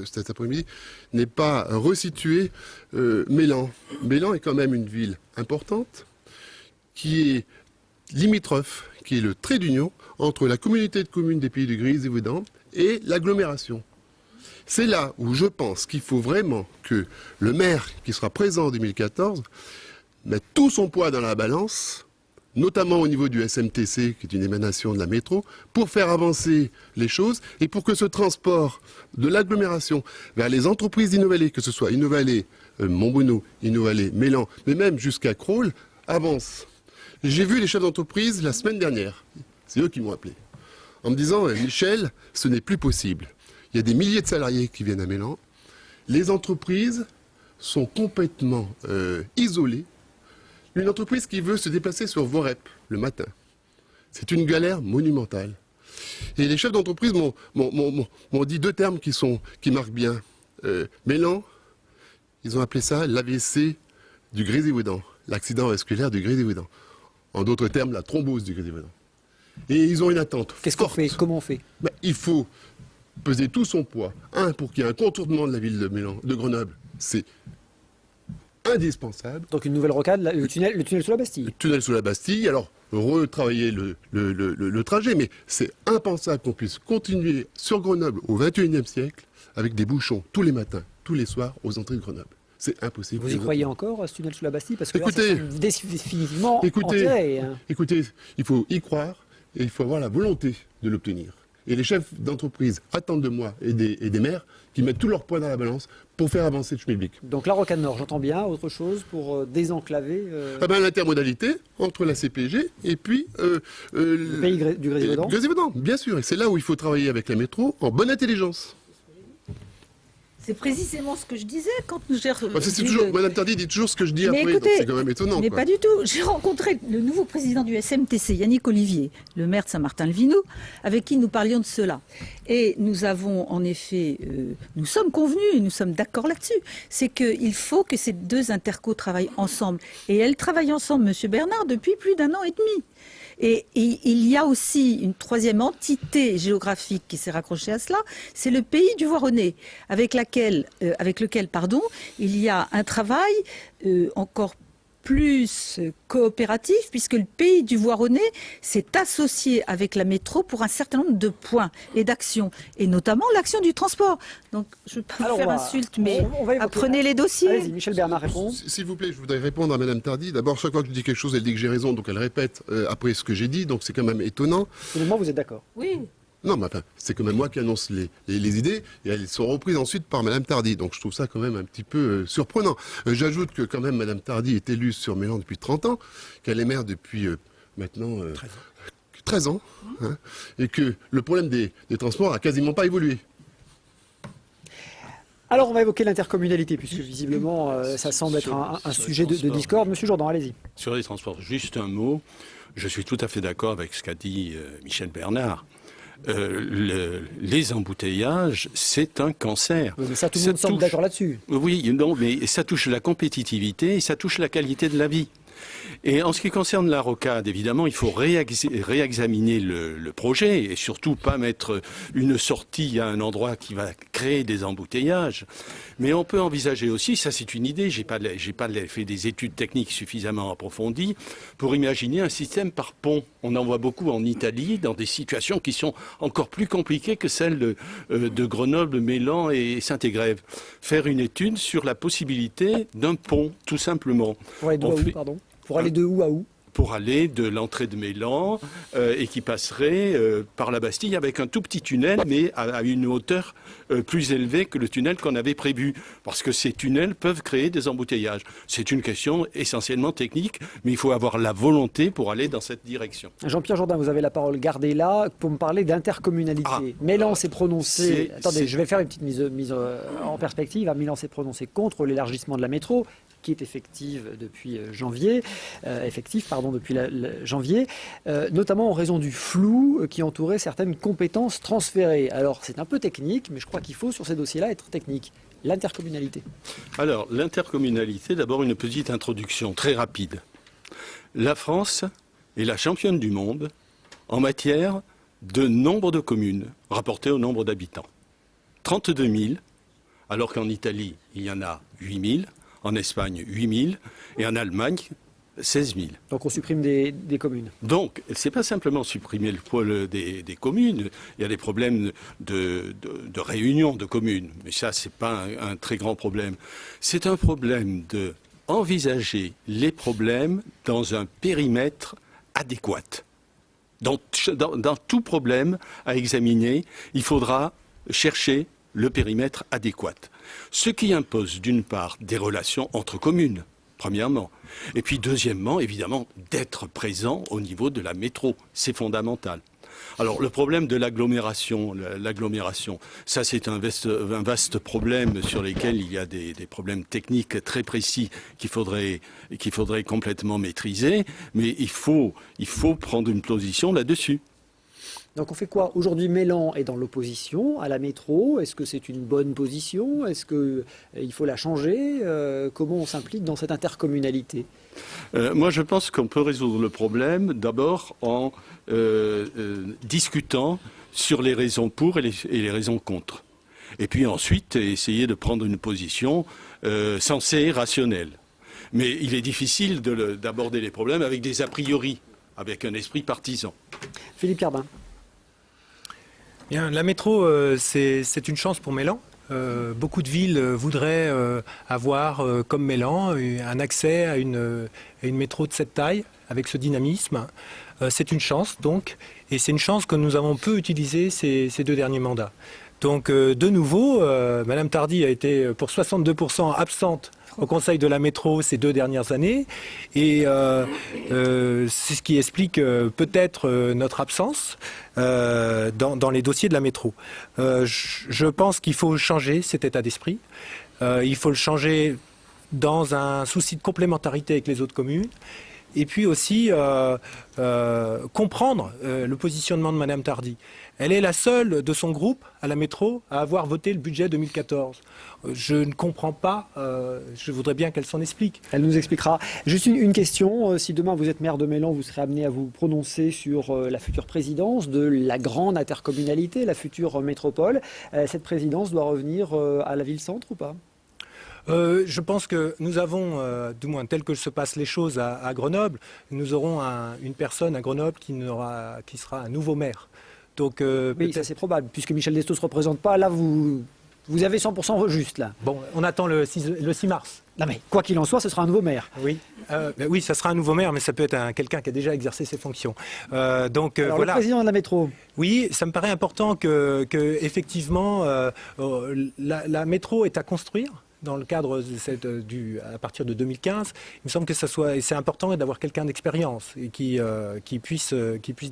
cet après-midi n'aient pas resitué Mélan. Mélan est quand même une ville importante, qui est limitrophe, qui est le trait d'union entre la communauté de communes des Pays du Gris-Gévaudan et l'agglomération. C'est là où je pense qu'il faut vraiment que le maire qui sera présent en 2014 mette tout son poids dans la balance, notamment au niveau du SMTC, qui est une émanation de la métro, pour faire avancer les choses et pour que ce transport de l'agglomération vers les entreprises d'Innovallée, que ce soit Innovallée, Montbonneau, Innovallée, Mélan, mais même jusqu'à Crolles, avance. J'ai vu les chefs d'entreprise la semaine dernière, c'est eux qui m'ont appelé, en me disant « Michel, ce n'est plus possible. Il y a des milliers de salariés qui viennent à Mélan. Les entreprises sont complètement isolées. Une entreprise qui veut se déplacer sur Vorep le matin, c'est une galère monumentale. Et les chefs d'entreprise m'ont dit deux termes qui marquent bien. Mélan, ils ont appelé ça l'AVC du Gris-Gévaudan, l'accident vasculaire du Gris-Gévaudan. En d'autres termes, la thrombose du Gris-Gévaudan. Et ils ont une attente. Qu'est-ce qu'on fait? Comment on fait? Il faut peser tout son poids. Pour qu'il y ait un contournement de la ville de Grenoble, c'est indispensable. Donc une nouvelle rocade, le tunnel sous la Bastille. Le tunnel sous la Bastille, alors retravailler le trajet, mais c'est impensable qu'on puisse continuer sur Grenoble au XXIe siècle avec des bouchons tous les matins, tous les soirs aux entrées de Grenoble. C'est impossible. Vous y croyez encore, ce tunnel sous la Bastille? Parce que écoutez, là, c'est définitivement enterré. Hein. Écoutez, il faut y croire et il faut avoir la volonté de l'obtenir. Et les chefs d'entreprise attendent de moi et des maires qui mettent tout leur poids dans la balance pour faire avancer le schmilblick. Donc la rocade nord, j'entends bien. Autre chose pour désenclaver l'intermodalité entre la CPG et puis le pays du Gris-Gévaudan. Bien sûr. Et c'est là où il faut travailler avec la métro en bonne intelligence. C'est précisément ce que je disais quand nous Madame Tardy dit toujours ce que je dis mais après, écoutez, donc c'est quand même étonnant. Mais quoi. pas du tout. J'ai rencontré le nouveau président du SMTC, Yannick Olivier, le maire de Saint-Martin-le-Vinou, avec qui nous parlions de cela. Et nous avons en effet, nous sommes convenus, nous sommes d'accord là-dessus, c'est qu'il faut que ces deux intercos travaillent ensemble. Et elles travaillent ensemble, Monsieur Bernard, depuis plus d'1 an et demi. Et il y a aussi une troisième entité géographique qui s'est raccrochée à cela, c'est le pays du Voironnais, avec lequel il y a un travail encore plus coopératif, puisque le pays du Voironnais s'est associé avec la métro pour un certain nombre de points et d'actions, et notamment l'action du transport. Donc, je ne veux pas vous faire insulte, mais apprenez les dossiers. Allez-y, Michel Bernard répond. S'il vous plaît, je voudrais répondre à Madame Tardy. D'abord, chaque fois que je dis quelque chose, elle dit que j'ai raison, donc elle répète après ce que j'ai dit, donc c'est quand même étonnant. Finalement, vous êtes d'accord? Oui. Non, mais enfin, c'est quand même moi qui annonce les idées, et elles sont reprises ensuite par Madame Tardy. Donc je trouve ça quand même un petit peu surprenant. J'ajoute que quand même Madame Tardy est élue sur Mélan depuis 30 ans, qu'elle est maire depuis maintenant 13 ans, hein, et que le problème des transports a quasiment pas évolué. Alors on va évoquer l'intercommunalité, puisque visiblement ça semble être un sujet de discorde. Monsieur Jourdan, allez-y. Sur les transports, juste un mot. Je suis tout à fait d'accord avec ce qu'a dit Michel Bernard. Les embouteillages, c'est un cancer. Mais ça, tout le monde semble d'accord là-dessus. Oui, non, mais ça touche la compétitivité et ça touche la qualité de la vie. Et en ce qui concerne la rocade, évidemment, il faut réexaminer le projet et surtout pas mettre une sortie à un endroit qui va créer des embouteillages. Mais on peut envisager aussi, ça c'est une idée, j'ai pas fait des études techniques suffisamment approfondies, pour imaginer un système par pont. On en voit beaucoup en Italie, dans des situations qui sont encore plus compliquées que celles de Grenoble, Mélan et Saint-Égrève. Faire une étude sur la possibilité d'un pont, tout simplement. Pour aller de où, pardon ? Pour aller de où à où ? Pour aller de l'entrée de Mélan et qui passerait par la Bastille avec un tout petit tunnel, mais à une hauteur plus élevée que le tunnel qu'on avait prévu. Parce que ces tunnels peuvent créer des embouteillages. C'est une question essentiellement technique, mais il faut avoir la volonté pour aller dans cette direction. Jean-Pierre Jourdain, vous avez la parole. Gardez-la pour me parler d'intercommunalité. Mélan s'est prononcé... Attendez, je vais faire une petite mise en perspective. Mélan s'est prononcé contre l'élargissement de la métro, qui est effective depuis janvier, janvier, notamment en raison du flou qui entourait certaines compétences transférées. Alors c'est un peu technique, mais je crois qu'il faut sur ces dossiers-là être technique. L'intercommunalité. Alors l'intercommunalité, d'abord une petite introduction très rapide. La France est la championne du monde en matière de nombre de communes rapporté au nombre d'habitants. 32 000, alors qu'en Italie il y en a 8 000. En Espagne, 8 000, et en Allemagne, 16 000. Donc on supprime des communes. Donc, ce n'est pas simplement supprimer le poids des communes, il y a des problèmes de réunion de communes, mais ça, ce n'est pas un très grand problème. C'est un problème d'envisager les problèmes dans un périmètre adéquat. Dans tout problème à examiner, il faudra chercher le périmètre adéquat. Ce qui impose d'une part des relations entre communes, premièrement, et puis deuxièmement, évidemment, d'être présent au niveau de la métro. C'est fondamental. Alors le problème de l'agglomération, ça c'est un vaste problème sur lequel il y a des problèmes techniques très précis qu'il faudrait complètement maîtriser, mais il faut prendre une position là-dessus. Donc on fait quoi? Aujourd'hui, Mélan est dans l'opposition à la métro. Est-ce que c'est une bonne position? Est-ce qu'il faut la changer? Comment on s'implique dans cette intercommunalité? Moi, je pense qu'on peut résoudre le problème d'abord en discutant sur les raisons pour et les raisons contre. Et puis ensuite, essayer de prendre une position sensée et rationnelle. Mais il est difficile d'aborder les problèmes avec des a priori, avec un esprit partisan. Philippe Carbin. Bien, la métro, c'est une chance pour Mélan. Beaucoup de villes voudraient avoir, comme Mélan, un accès à une métro de cette taille, avec ce dynamisme. C'est une chance, donc, et c'est une chance que nous avons peu utilisée ces 2 derniers mandats. Donc de nouveau, Madame Tardy a été pour 62% absente au Conseil de la métro ces 2 dernières années, et c'est ce qui explique peut-être notre absence dans les dossiers de la métro. Je pense qu'il faut changer cet état d'esprit. Il faut le changer dans un souci de complémentarité avec les autres communes. Et puis aussi comprendre le positionnement de Madame Tardy. Elle est la seule de son groupe à la métro à avoir voté le budget 2014. Je ne comprends pas, je voudrais bien qu'elle s'en explique. Elle nous expliquera. Juste une question, si demain vous êtes maire de Mélan, vous serez amené à vous prononcer sur la future présidence de la grande intercommunalité, la future métropole. Cette présidence doit revenir à la ville-centre ou pas ? Je pense que nous avons, du moins tel que se passent les choses à Grenoble, nous aurons une personne à Grenoble qui sera un nouveau maire. Donc, oui, ça c'est probable, puisque Michel Destos ne se représente pas. Là, vous avez 100% juste, là. Bon, on attend le 6 mars. Non mais, quoi qu'il en soit, ce sera un nouveau maire. Oui, oui, ça sera un nouveau maire, mais ça peut être quelqu'un qui a déjà exercé ses fonctions. Donc, alors, voilà. Le président de la métro. Oui, ça me paraît important que effectivement, la métro est à construire. Dans le cadre à partir de 2015, il me semble que c'est important d'avoir quelqu'un d'expérience et qui puisse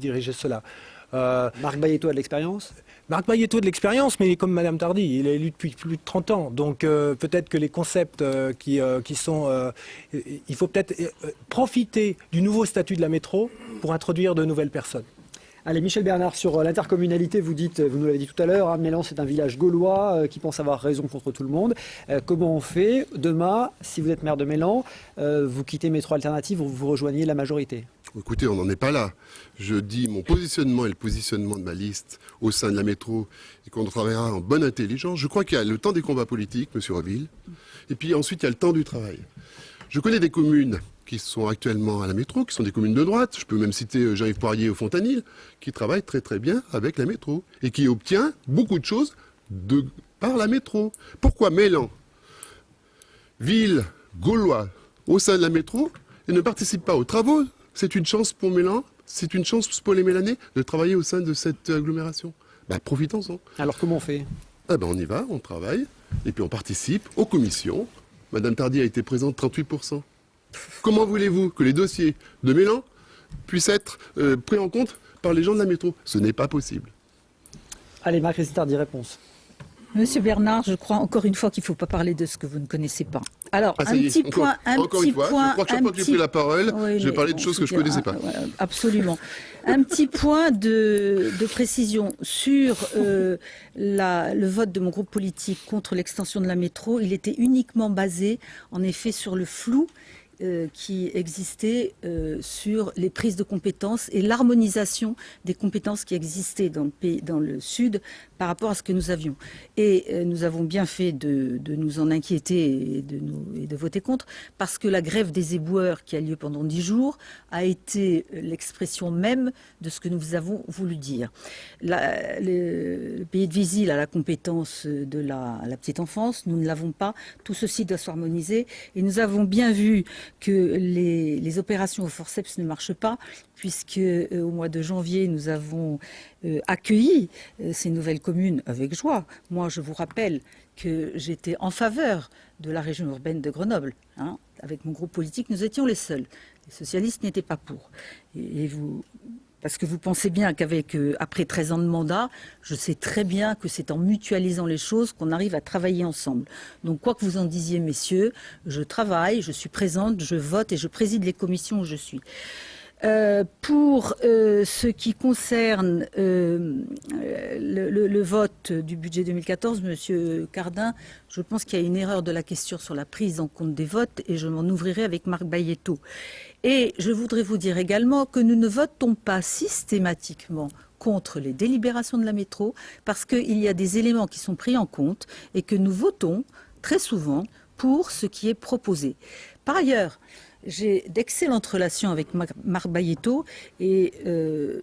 diriger cela. Marc Bayetto a de l'expérience ? Marc Bayetto a de l'expérience, mais il est comme Madame Tardy, il est élu depuis plus de 30 ans. Donc peut-être que les concepts qui sont... il faut peut-être profiter du nouveau statut de la métro pour introduire de nouvelles personnes. Allez, Michel Bernard, sur l'intercommunalité, vous nous l'avez dit tout à l'heure, Mélan c'est un village gaulois qui pense avoir raison contre tout le monde. Comment on fait demain, si vous êtes maire de Mélan, vous quittez Métro Alternative, vous rejoignez la majorité ? Écoutez, on n'en est pas là. Je dis mon positionnement et le positionnement de ma liste au sein de la métro et qu'on travaillera en bonne intelligence. Je crois qu'il y a le temps des combats politiques, Monsieur Reville, et puis ensuite il y a le temps du travail. Je connais des communes qui sont actuellement à la métro, qui sont des communes de droite. Je peux même citer Jean-Yves Poirier au Fontanil, qui travaille très très bien avec la métro et qui obtient beaucoup de choses par la métro. Pourquoi Mélan, ville gaulois au sein de la métro, et ne participe pas aux travaux? C'est une chance pour Mélan, c'est une chance pour les Mélanais de travailler au sein de cette agglomération. Profitons-en. Alors comment on fait? On y va, on travaille, et puis on participe aux commissions. Madame Tardy a été présente 38%. Comment voulez-vous que les dossiers de Mélan puissent être pris en compte par les gens de la métro? Ce n'est pas possible. Allez, Marie-Christine Tardy, réponse. Monsieur Bernard, je crois encore une fois qu'il ne faut pas parler de ce que vous ne connaissez pas. Alors, je crois que j'ai pris la parole, je vais parler de choses que je ne connaissais pas. Absolument. Un petit point de précision sur le vote de mon groupe politique contre l'extension de la métro. Il était uniquement basé, en effet, sur le flou qui existait sur les prises de compétences et l'harmonisation des compétences qui existaient dans le Sud par rapport à ce que nous avions. Et nous avons bien fait de nous en inquiéter et de voter contre, parce que la grève des éboueurs qui a lieu pendant 10 jours a été l'expression même de ce que nous avons voulu dire. Le pays de Visil a la compétence de la petite enfance, nous ne l'avons pas. Tout ceci doit s'harmoniser et nous avons bien vu que les opérations au forceps ne marchent pas, puisque au mois de janvier, nous avons accueilli ces nouvelles communes avec joie. Moi, je vous rappelle que j'étais en faveur de la région urbaine de Grenoble. Avec mon groupe politique, nous étions les seuls. Les socialistes n'étaient pas pour. Parce que vous pensez bien qu'après 13 ans de mandat, je sais très bien que c'est en mutualisant les choses qu'on arrive à travailler ensemble. Donc quoi que vous en disiez, messieurs, je travaille, je suis présente, je vote et je préside les commissions où je suis. Pour ce qui concerne le vote du budget 2014, Monsieur Cardin, je pense qu'il y a une erreur de la question sur la prise en compte des votes et je m'en ouvrirai avec Marc Bayetto. Et je voudrais vous dire également que nous ne votons pas systématiquement contre les délibérations de la métro parce qu'il y a des éléments qui sont pris en compte et que nous votons très souvent pour ce qui est proposé. Par ailleurs, J'ai d'excellentes relations avec Marc Bayetto et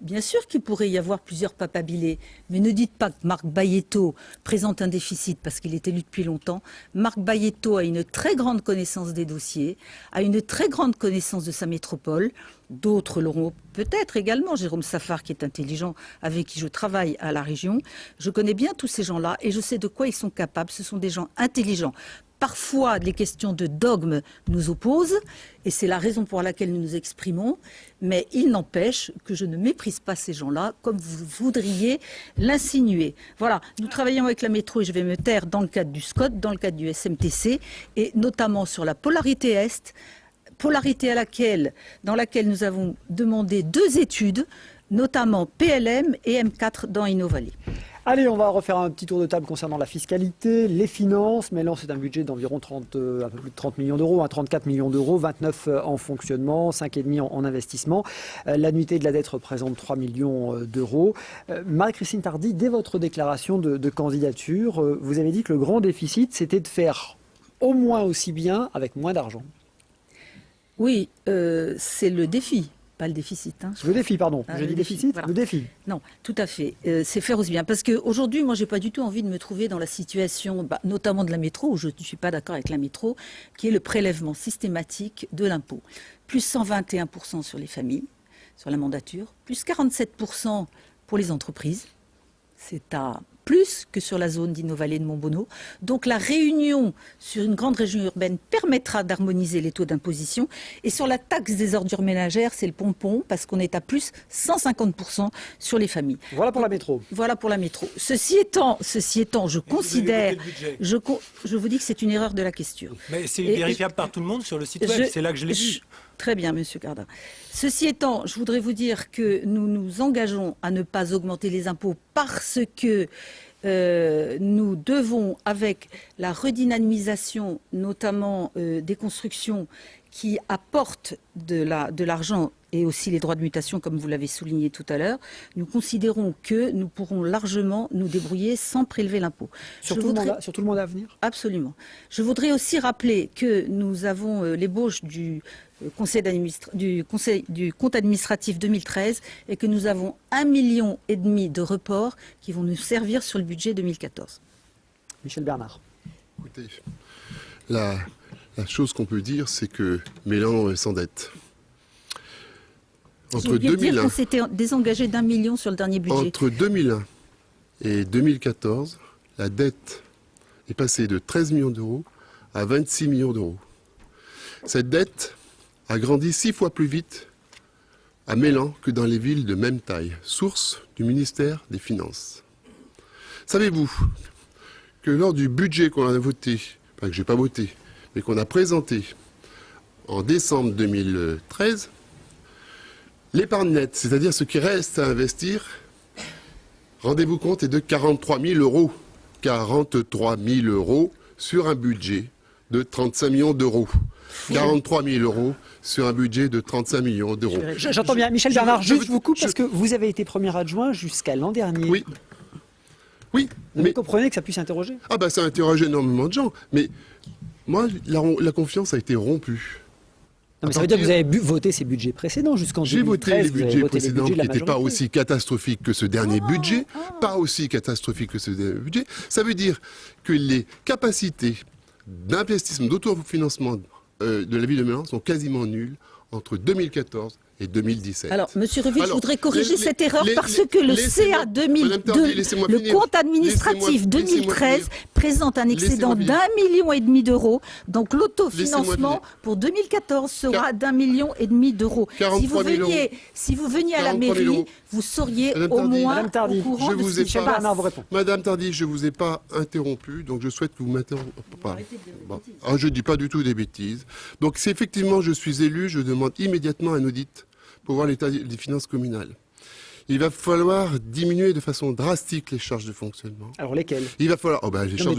bien sûr qu'il pourrait y avoir plusieurs papabilés, mais ne dites pas que Marc Bayetto présente un déficit parce qu'il est élu depuis longtemps. Marc Bayetto a une très grande connaissance des dossiers, a une très grande connaissance de sa métropole. D'autres l'auront peut-être également. Jérôme Safar, qui est intelligent, avec qui je travaille à la région. Je connais bien tous ces gens-là et je sais de quoi ils sont capables. Ce sont des gens intelligents. Parfois, les questions de dogme nous opposent, et c'est la raison pour laquelle nous nous exprimons, mais il n'empêche que je ne méprise pas ces gens-là, comme vous voudriez l'insinuer. Voilà, nous travaillons avec la métro, et je vais me taire, dans le cadre du SCOT, dans le cadre du SMTC, et notamment sur la polarité Est, polarité dans laquelle nous avons demandé 2 études, notamment PLM et M4 dans Innovalley. Allez, on va refaire un petit tour de table concernant la fiscalité, les finances. Mais là, c'est un budget d'environ un peu plus de 30 millions d'euros, 34 millions d'euros, 29 en fonctionnement, 5,5 en investissement. L'annuité de la dette représente 3 millions d'euros. Marie-Christine Tardy, dès votre déclaration de candidature, vous avez dit que le grand déficit, c'était de faire au moins aussi bien avec moins d'argent. Oui, c'est le défi. Pas le déficit. Hein. Le défi, pardon. J'ai dit déficit, voilà. Le défi. Non, tout à fait. C'est faire aussi bien. Parce qu'aujourd'hui, moi, j'ai pas du tout envie de me trouver dans la situation, notamment de la métro, où je ne suis pas d'accord avec la métro, qui est le prélèvement systématique de l'impôt. Plus 121% sur les familles, sur la mandature, plus 47% pour les entreprises. C'est à plus que sur la zone d'Innovalley de Montbonneau. Donc la réunion sur une grande région urbaine permettra d'harmoniser les taux d'imposition. Et sur la taxe des ordures ménagères, c'est le pompon, parce qu'on est à plus 150% sur les familles. Voilà pour la métro. Voilà pour la métro. Ceci étant, je considère... Je vous dis que c'est une erreur de la question. Mais c'est vérifiable par tout le monde sur le site web, c'est là que je l'ai vu. Très bien, Monsieur Cardin. Ceci étant, je voudrais vous dire que nous nous engageons à ne pas augmenter les impôts parce que nous devons, avec la redynamisation, notamment des constructions qui apportent de l'argent et aussi les droits de mutation, comme vous l'avez souligné tout à l'heure, nous considérons que nous pourrons largement nous débrouiller sans prélever l'impôt. Sur tout le mandat à venir ? Absolument. Je voudrais aussi rappeler que nous avons l'ébauche du compte administratif 2013 et que nous avons 1,5 million de reports qui vont nous servir sur le budget 2014. Michel Bernard. Écoutez, la chose qu'on peut dire, c'est que Mélan s'endette. Entre 2001, on s'était désengagé d'1 million sur le dernier budget. Entre 2001 et 2014, la dette est passée de 13 millions d'euros à 26 millions d'euros. Cette dette a grandi 6 fois plus vite à Mélan que dans les villes de même taille, source du ministère des Finances. Savez-vous que lors du budget qu'on a voté, enfin que je n'ai pas voté, mais qu'on a présenté en décembre 2013, l'épargne nette, c'est-à-dire ce qui reste à investir, rendez-vous compte, est de 43 000 euros. 43 000 euros sur un budget de 35 millions d'euros. 43 000 euros sur un budget de 35 millions d'euros. J'entends bien. Michel Bernard, je vous coupe parce que vous avez été premier adjoint jusqu'à l'an dernier. Oui. Oui. Vous comprenez que ça puisse interroger ? Ah ben ça interroge énormément de gens. Mais moi, la confiance a été rompue. Non, mais ça veut dire que vous avez voté ces budgets précédents jusqu'en 2013. J'ai voté les budgets précédents qui n'étaient pas aussi catastrophiques que ce dernier budget. Pas aussi catastrophiques que ce dernier budget. Ça veut dire que les capacités d'investissement, d'autofinancement de la ville de Mélan sont quasiment nulles entre 2014 et 2017. Alors, Monsieur Reville, je voudrais corriger cette erreur parce que le CA 2002, le compte administratif 2013, présente un excédent d'1,5 million d'euros. Donc, l'autofinancement pour 2014 sera d'1,5 million d'euros. Si vous veniez à la mairie, vous seriez au moins au courant de ce qui se passe. Madame Tardy, je ne vous ai pas interrompu, donc je souhaite que vous m'interrompiez pas. Je ne dis pas du tout des bêtises. Donc, si effectivement je suis élu, je demande immédiatement un audit pour voir l'état des finances communales. Il va falloir diminuer de façon drastique les charges de fonctionnement. Alors lesquelles ? Il va falloir...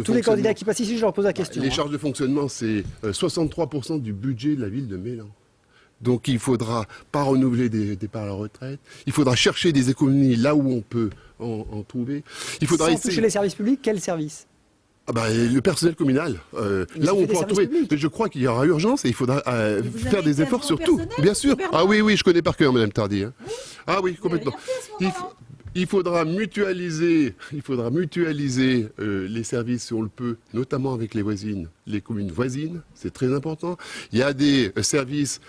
tous les candidats qui passent ici, je leur pose la question. Les charges de fonctionnement, c'est 63% du budget de la ville de Mélan. Donc il ne faudra pas renouveler des départs à la retraite. Il faudra chercher des économies là où on peut en trouver. Il faudra toucher les services publics, quels services ? Le personnel communal, là où on pourra trouver. Mais je crois qu'il y aura urgence et il faudra faire des efforts sur tout. Bien sûr. Ah oui, je connais par cœur, Madame Tardy. Hein. Oui. Ah oui, complètement. Il faudra mutualiser les services si on le peut, notamment avec les communes voisines. C'est très important. Il y a des services,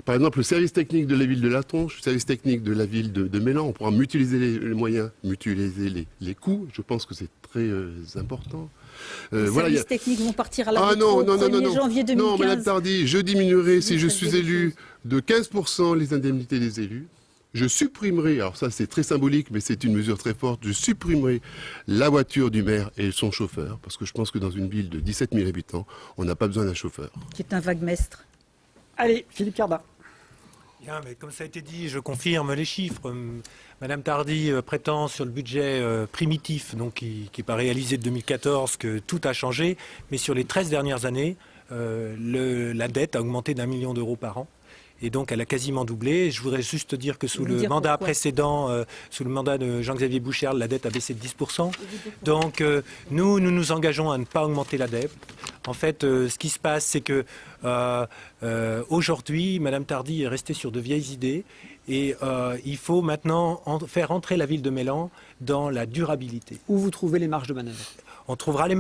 par exemple le service technique de la ville de La Tronche, le service technique de la ville de Mélan. On pourra mutualiser les moyens, mutualiser les coûts. Je pense que c'est très important. Les services techniques vont partir à la retraite non, au 1er janvier 2015. Non, Madame Tardy, je diminuerai, si je suis élu, de 15% les indemnités des élus. Je supprimerai, alors ça c'est très symbolique, mais c'est une mesure très forte, je supprimerai la voiture du maire et son chauffeur, parce que je pense que dans une ville de 17 000 habitants, on n'a pas besoin d'un chauffeur. Qui est un vague mestre. Allez, Philippe Cardin. Bien, mais comme ça a été dit, je confirme les chiffres. Madame Tardy prétend sur le budget primitif, donc qui n'est pas réalisé de 2014, que tout a changé, mais sur les 13 dernières années, la dette a augmenté d'1 million d'euros par an. Et donc, elle a quasiment doublé. Je voudrais juste dire que sous le mandat précédent, sous le mandat de Jean-Xavier Boucherle, la dette a baissé de 10%. Donc, nous nous engageons à ne pas augmenter la dette. En fait, ce qui se passe, c'est que aujourd'hui, Madame Tardy est restée sur de vieilles idées. Et il faut maintenant faire entrer la ville de Mélan dans la durabilité. Où vous trouvez les marges de manœuvre? On trouvera les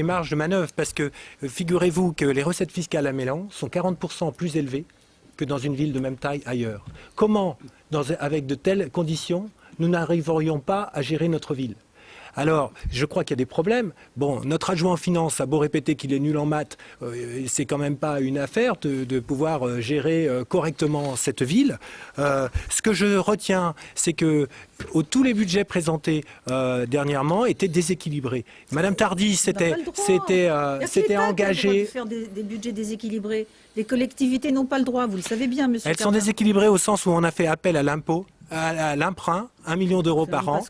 marges de manœuvre parce que figurez-vous que les recettes fiscales à Mélan sont 40% plus élevées que dans une ville de même taille ailleurs. Comment, avec de telles conditions, nous n'arriverions pas à gérer notre ville? Alors, je crois qu'il y a des problèmes. Bon, notre adjoint en finance a beau répéter qu'il est nul en maths, c'est quand même pas une affaire de pouvoir gérer correctement cette ville. Ce que je retiens, c'est que tous les budgets présentés dernièrement étaient déséquilibrés. Madame Tardy s'était engagée. De faire des budgets déséquilibrés. Les collectivités n'ont pas le droit, vous le savez bien, monsieur. Elles sont déséquilibrées au sens où on a fait appel à l'impôt, à l'emprunt, 1 million d'euros par an.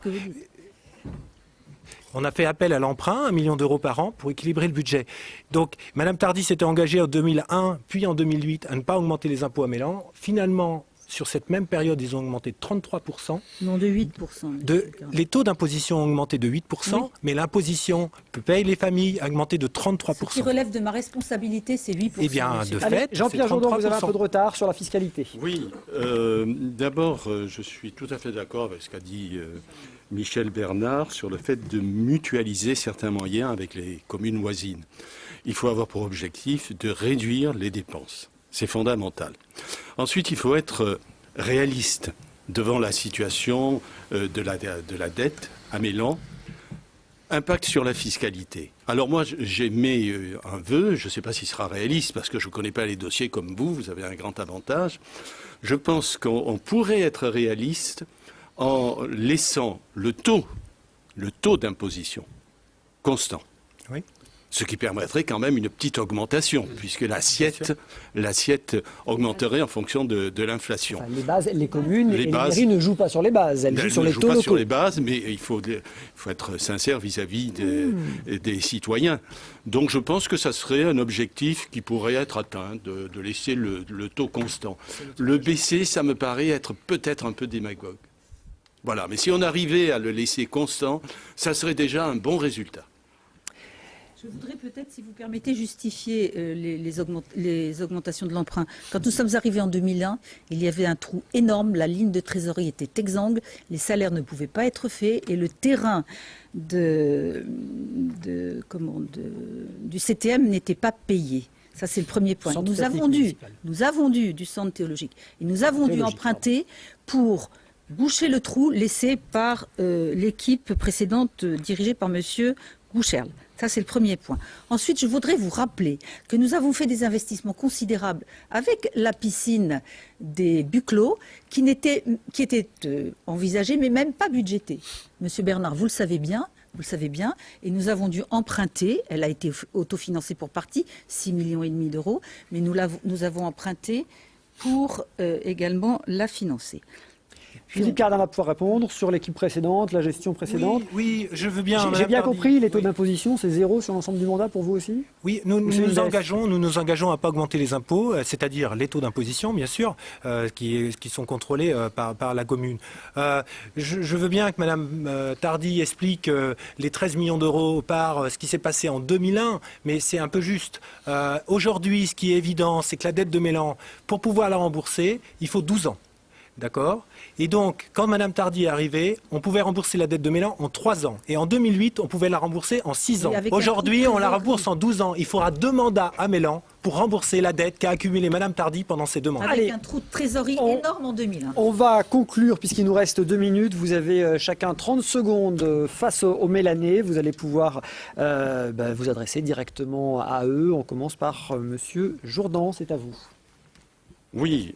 On a fait appel à l'emprunt, 1 million d'euros par an, pour équilibrer le budget. Donc, Madame Tardy s'était engagée en 2001, puis en 2008, à ne pas augmenter les impôts à Mélan. Finalement, sur cette même période, ils ont augmenté de 33%. Non, de 8%. Les taux d'imposition ont augmenté de 8%, oui. Mais l'imposition que payent les familles a augmenté de 33%. Ce qui relève de ma responsabilité, c'est 8%. Eh bien, de fait, Jean-Pierre Jourdan, vous avez un peu de retard sur la fiscalité. Oui, d'abord, je suis tout à fait d'accord avec ce qu'a dit Michel Bernard sur le fait de mutualiser certains moyens avec les communes voisines. Il faut avoir pour objectif de réduire les dépenses. C'est fondamental. Ensuite, il faut être réaliste devant la situation de la dette à Mélan. Impact sur la fiscalité. Alors moi, j'émets un vœu, je ne sais pas s'il sera réaliste, parce que je ne connais pas les dossiers comme vous avez un grand avantage. Je pense qu'on pourrait être réaliste en laissant le taux d'imposition constant. Oui. Ce qui permettrait quand même une petite augmentation, puisque l'assiette augmenterait en fonction de l'inflation. Enfin, les bases, les communes et les mairies ne jouent pas sur les bases, elles jouent sur les taux locaux. Pas sur les bases, mais il faut être sincère vis-à-vis des citoyens. Donc je pense que ça serait un objectif qui pourrait être atteint, de laisser le taux constant. Le baisser, ça me paraît être peut-être un peu démagogue. Voilà, mais si on arrivait à le laisser constant, ça serait déjà un bon résultat. Je voudrais peut-être, si vous permettez, justifier les augmentations de l'emprunt. Quand nous sommes arrivés en 2001, il y avait un trou énorme, la ligne de trésorerie était exsangue, les salaires ne pouvaient pas être faits et le terrain du CTM n'était pas payé. Ça, c'est le premier point. Nous avons dû du centre théologique, et nous avons dû emprunter pour boucher le trou laissé par l'équipe précédente dirigée par monsieur Boucherle. Ça, c'est le premier point. Ensuite, je voudrais vous rappeler que nous avons fait des investissements considérables avec la piscine des Buclos qui était envisagée, mais même pas budgétée. Monsieur Bernard, vous le savez bien, et nous avons dû emprunter, elle a été autofinancée pour partie, 6,5 millions d'euros, mais nous avons emprunté pour également la financer. Philippe Cardin va pouvoir répondre sur l'équipe précédente, la gestion précédente. Oui, je veux bien. J'ai bien compris, les taux Oui. d'imposition, c'est 0 sur l'ensemble du mandat pour vous aussi? Oui, nous c'est une nous baisse. engageons à ne pas augmenter les impôts, c'est-à-dire les taux d'imposition, bien sûr, qui sont contrôlés par la commune. Je veux bien que Mme Tardy explique les 13 millions d'euros par ce qui s'est passé en 2001, mais c'est un peu juste. Aujourd'hui, ce qui est évident, c'est que la dette de Mélan, pour pouvoir la rembourser, il faut 12 ans. D'accord? Et donc, quand Mme Tardy est arrivée, on pouvait rembourser la dette de Mélan en 3 ans. Et en 2008, on pouvait la rembourser en 6 ans. Aujourd'hui, on la rembourse en 12 ans. Il faudra 2 mandats à Mélan pour rembourser la dette qu'a accumulée Mme Tardy pendant ces 2 mandats. Avec Allez, un trou de trésorerie énorme en 2001. On va conclure puisqu'il nous reste 2 minutes. Vous avez chacun 30 secondes face aux Mélanais. Vous allez pouvoir vous adresser directement à eux. On commence par Monsieur Jourdan, c'est à vous. Oui,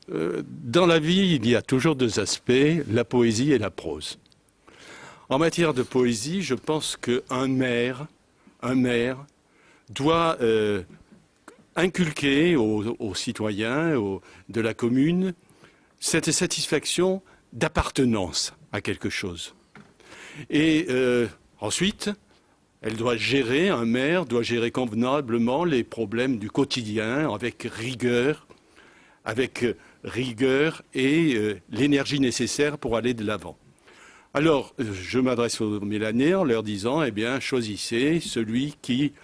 dans la vie, il y a toujours 2 aspects, la poésie et la prose. En matière de poésie, je pense qu'un maire doit inculquer aux citoyens de la commune cette satisfaction d'appartenance à quelque chose. Et ensuite, un maire doit gérer convenablement les problèmes du quotidien avec rigueur et l'énergie nécessaire pour aller de l'avant. Alors, je m'adresse aux Mélanais en leur disant, eh bien, choisissez celui qui,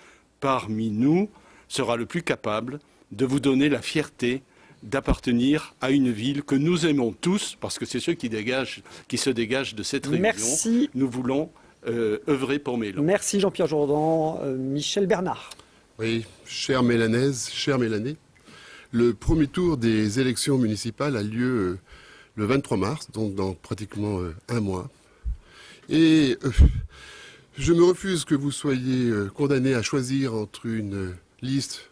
parmi nous, sera le plus capable de vous donner la fierté d'appartenir à une ville que nous aimons tous, parce que c'est ceux qui se dégagent de cette réunion. Merci. Nous voulons œuvrer pour Mélan. Merci Jean-Pierre Jourdan. Michel Bernard. Oui, chère Mélanaise, chers Mélanais, le premier tour des élections municipales a lieu le 23 mars, donc dans pratiquement un mois. Et je me refuse que vous soyez condamnés à choisir entre une liste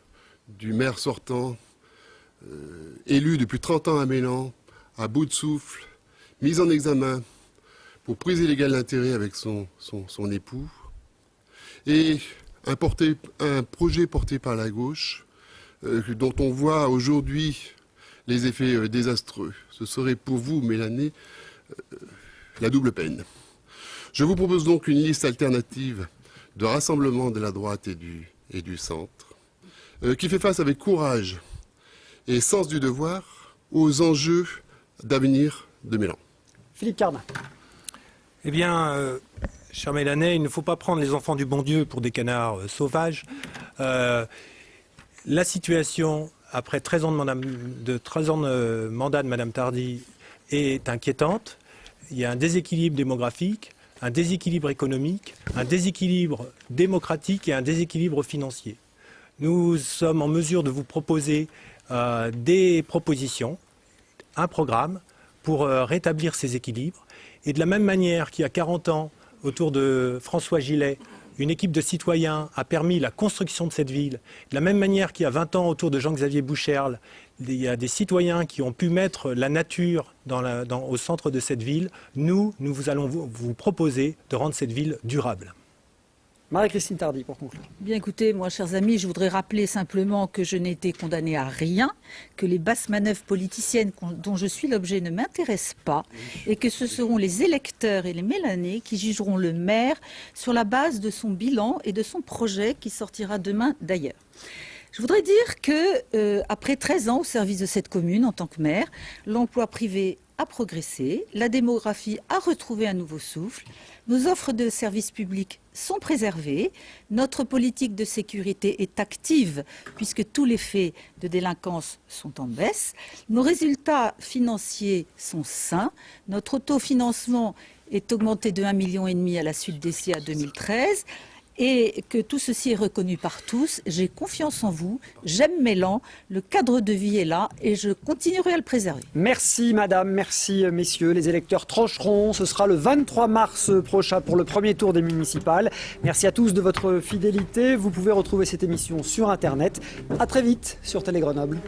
du maire sortant, élu depuis 30 ans à Mélan, à bout de souffle, mise en examen pour prise illégale d'intérêt avec son époux, et un projet porté par la gauche, dont on voit aujourd'hui les effets désastreux. Ce serait pour vous, Mélanais, la double peine. Je vous propose donc une liste alternative de rassemblement de la droite et du centre, qui fait face avec courage et sens du devoir aux enjeux d'avenir de Mélan. Philippe Cardin. Eh bien, cher Mélanais, il ne faut pas prendre les enfants du bon Dieu pour des canards sauvages. La situation, après 13 ans de mandat de Mme Tardy, est inquiétante. Il y a un déséquilibre démographique, un déséquilibre économique, un déséquilibre démocratique et un déséquilibre financier. Nous sommes en mesure de vous proposer des propositions, un programme pour rétablir ces équilibres. Et de la même manière qu'il y a 40 ans, autour de François Gillet, une équipe de citoyens a permis la construction de cette ville. De la même manière qu'il y a 20 ans, autour de Jean-Xavier Boucherle, il y a des citoyens qui ont pu mettre la nature au centre de cette ville. Nous allons vous proposer de rendre cette ville durable. Marie-Christine Tardy, pour conclure. Bien écoutez, moi, chers amis, je voudrais rappeler simplement que je n'ai été condamnée à rien, que les basses manœuvres politiciennes dont je suis l'objet ne m'intéressent pas, et que ce seront les électeurs et les Mélanais qui jugeront le maire sur la base de son bilan et de son projet qui sortira demain d'ailleurs. Je voudrais dire que, après 13 ans au service de cette commune en tant que maire, l'emploi privé a progressé, la démographie a retrouvé un nouveau souffle, nos offres de services publics sont préservées, notre politique de sécurité est active puisque tous les faits de délinquance sont en baisse, nos résultats financiers sont sains, notre autofinancement est augmenté de 1,5 million à la suite des SIA 2013, et que tout ceci est reconnu par tous. J'ai confiance en vous, j'aime Mélan, le cadre de vie est là et je continuerai à le préserver. Merci madame, merci messieurs. Les électeurs trancheront, ce sera le 23 mars prochain pour le premier tour des municipales. Merci à tous de votre fidélité. Vous pouvez retrouver cette émission sur internet. À très vite sur Télé Grenoble.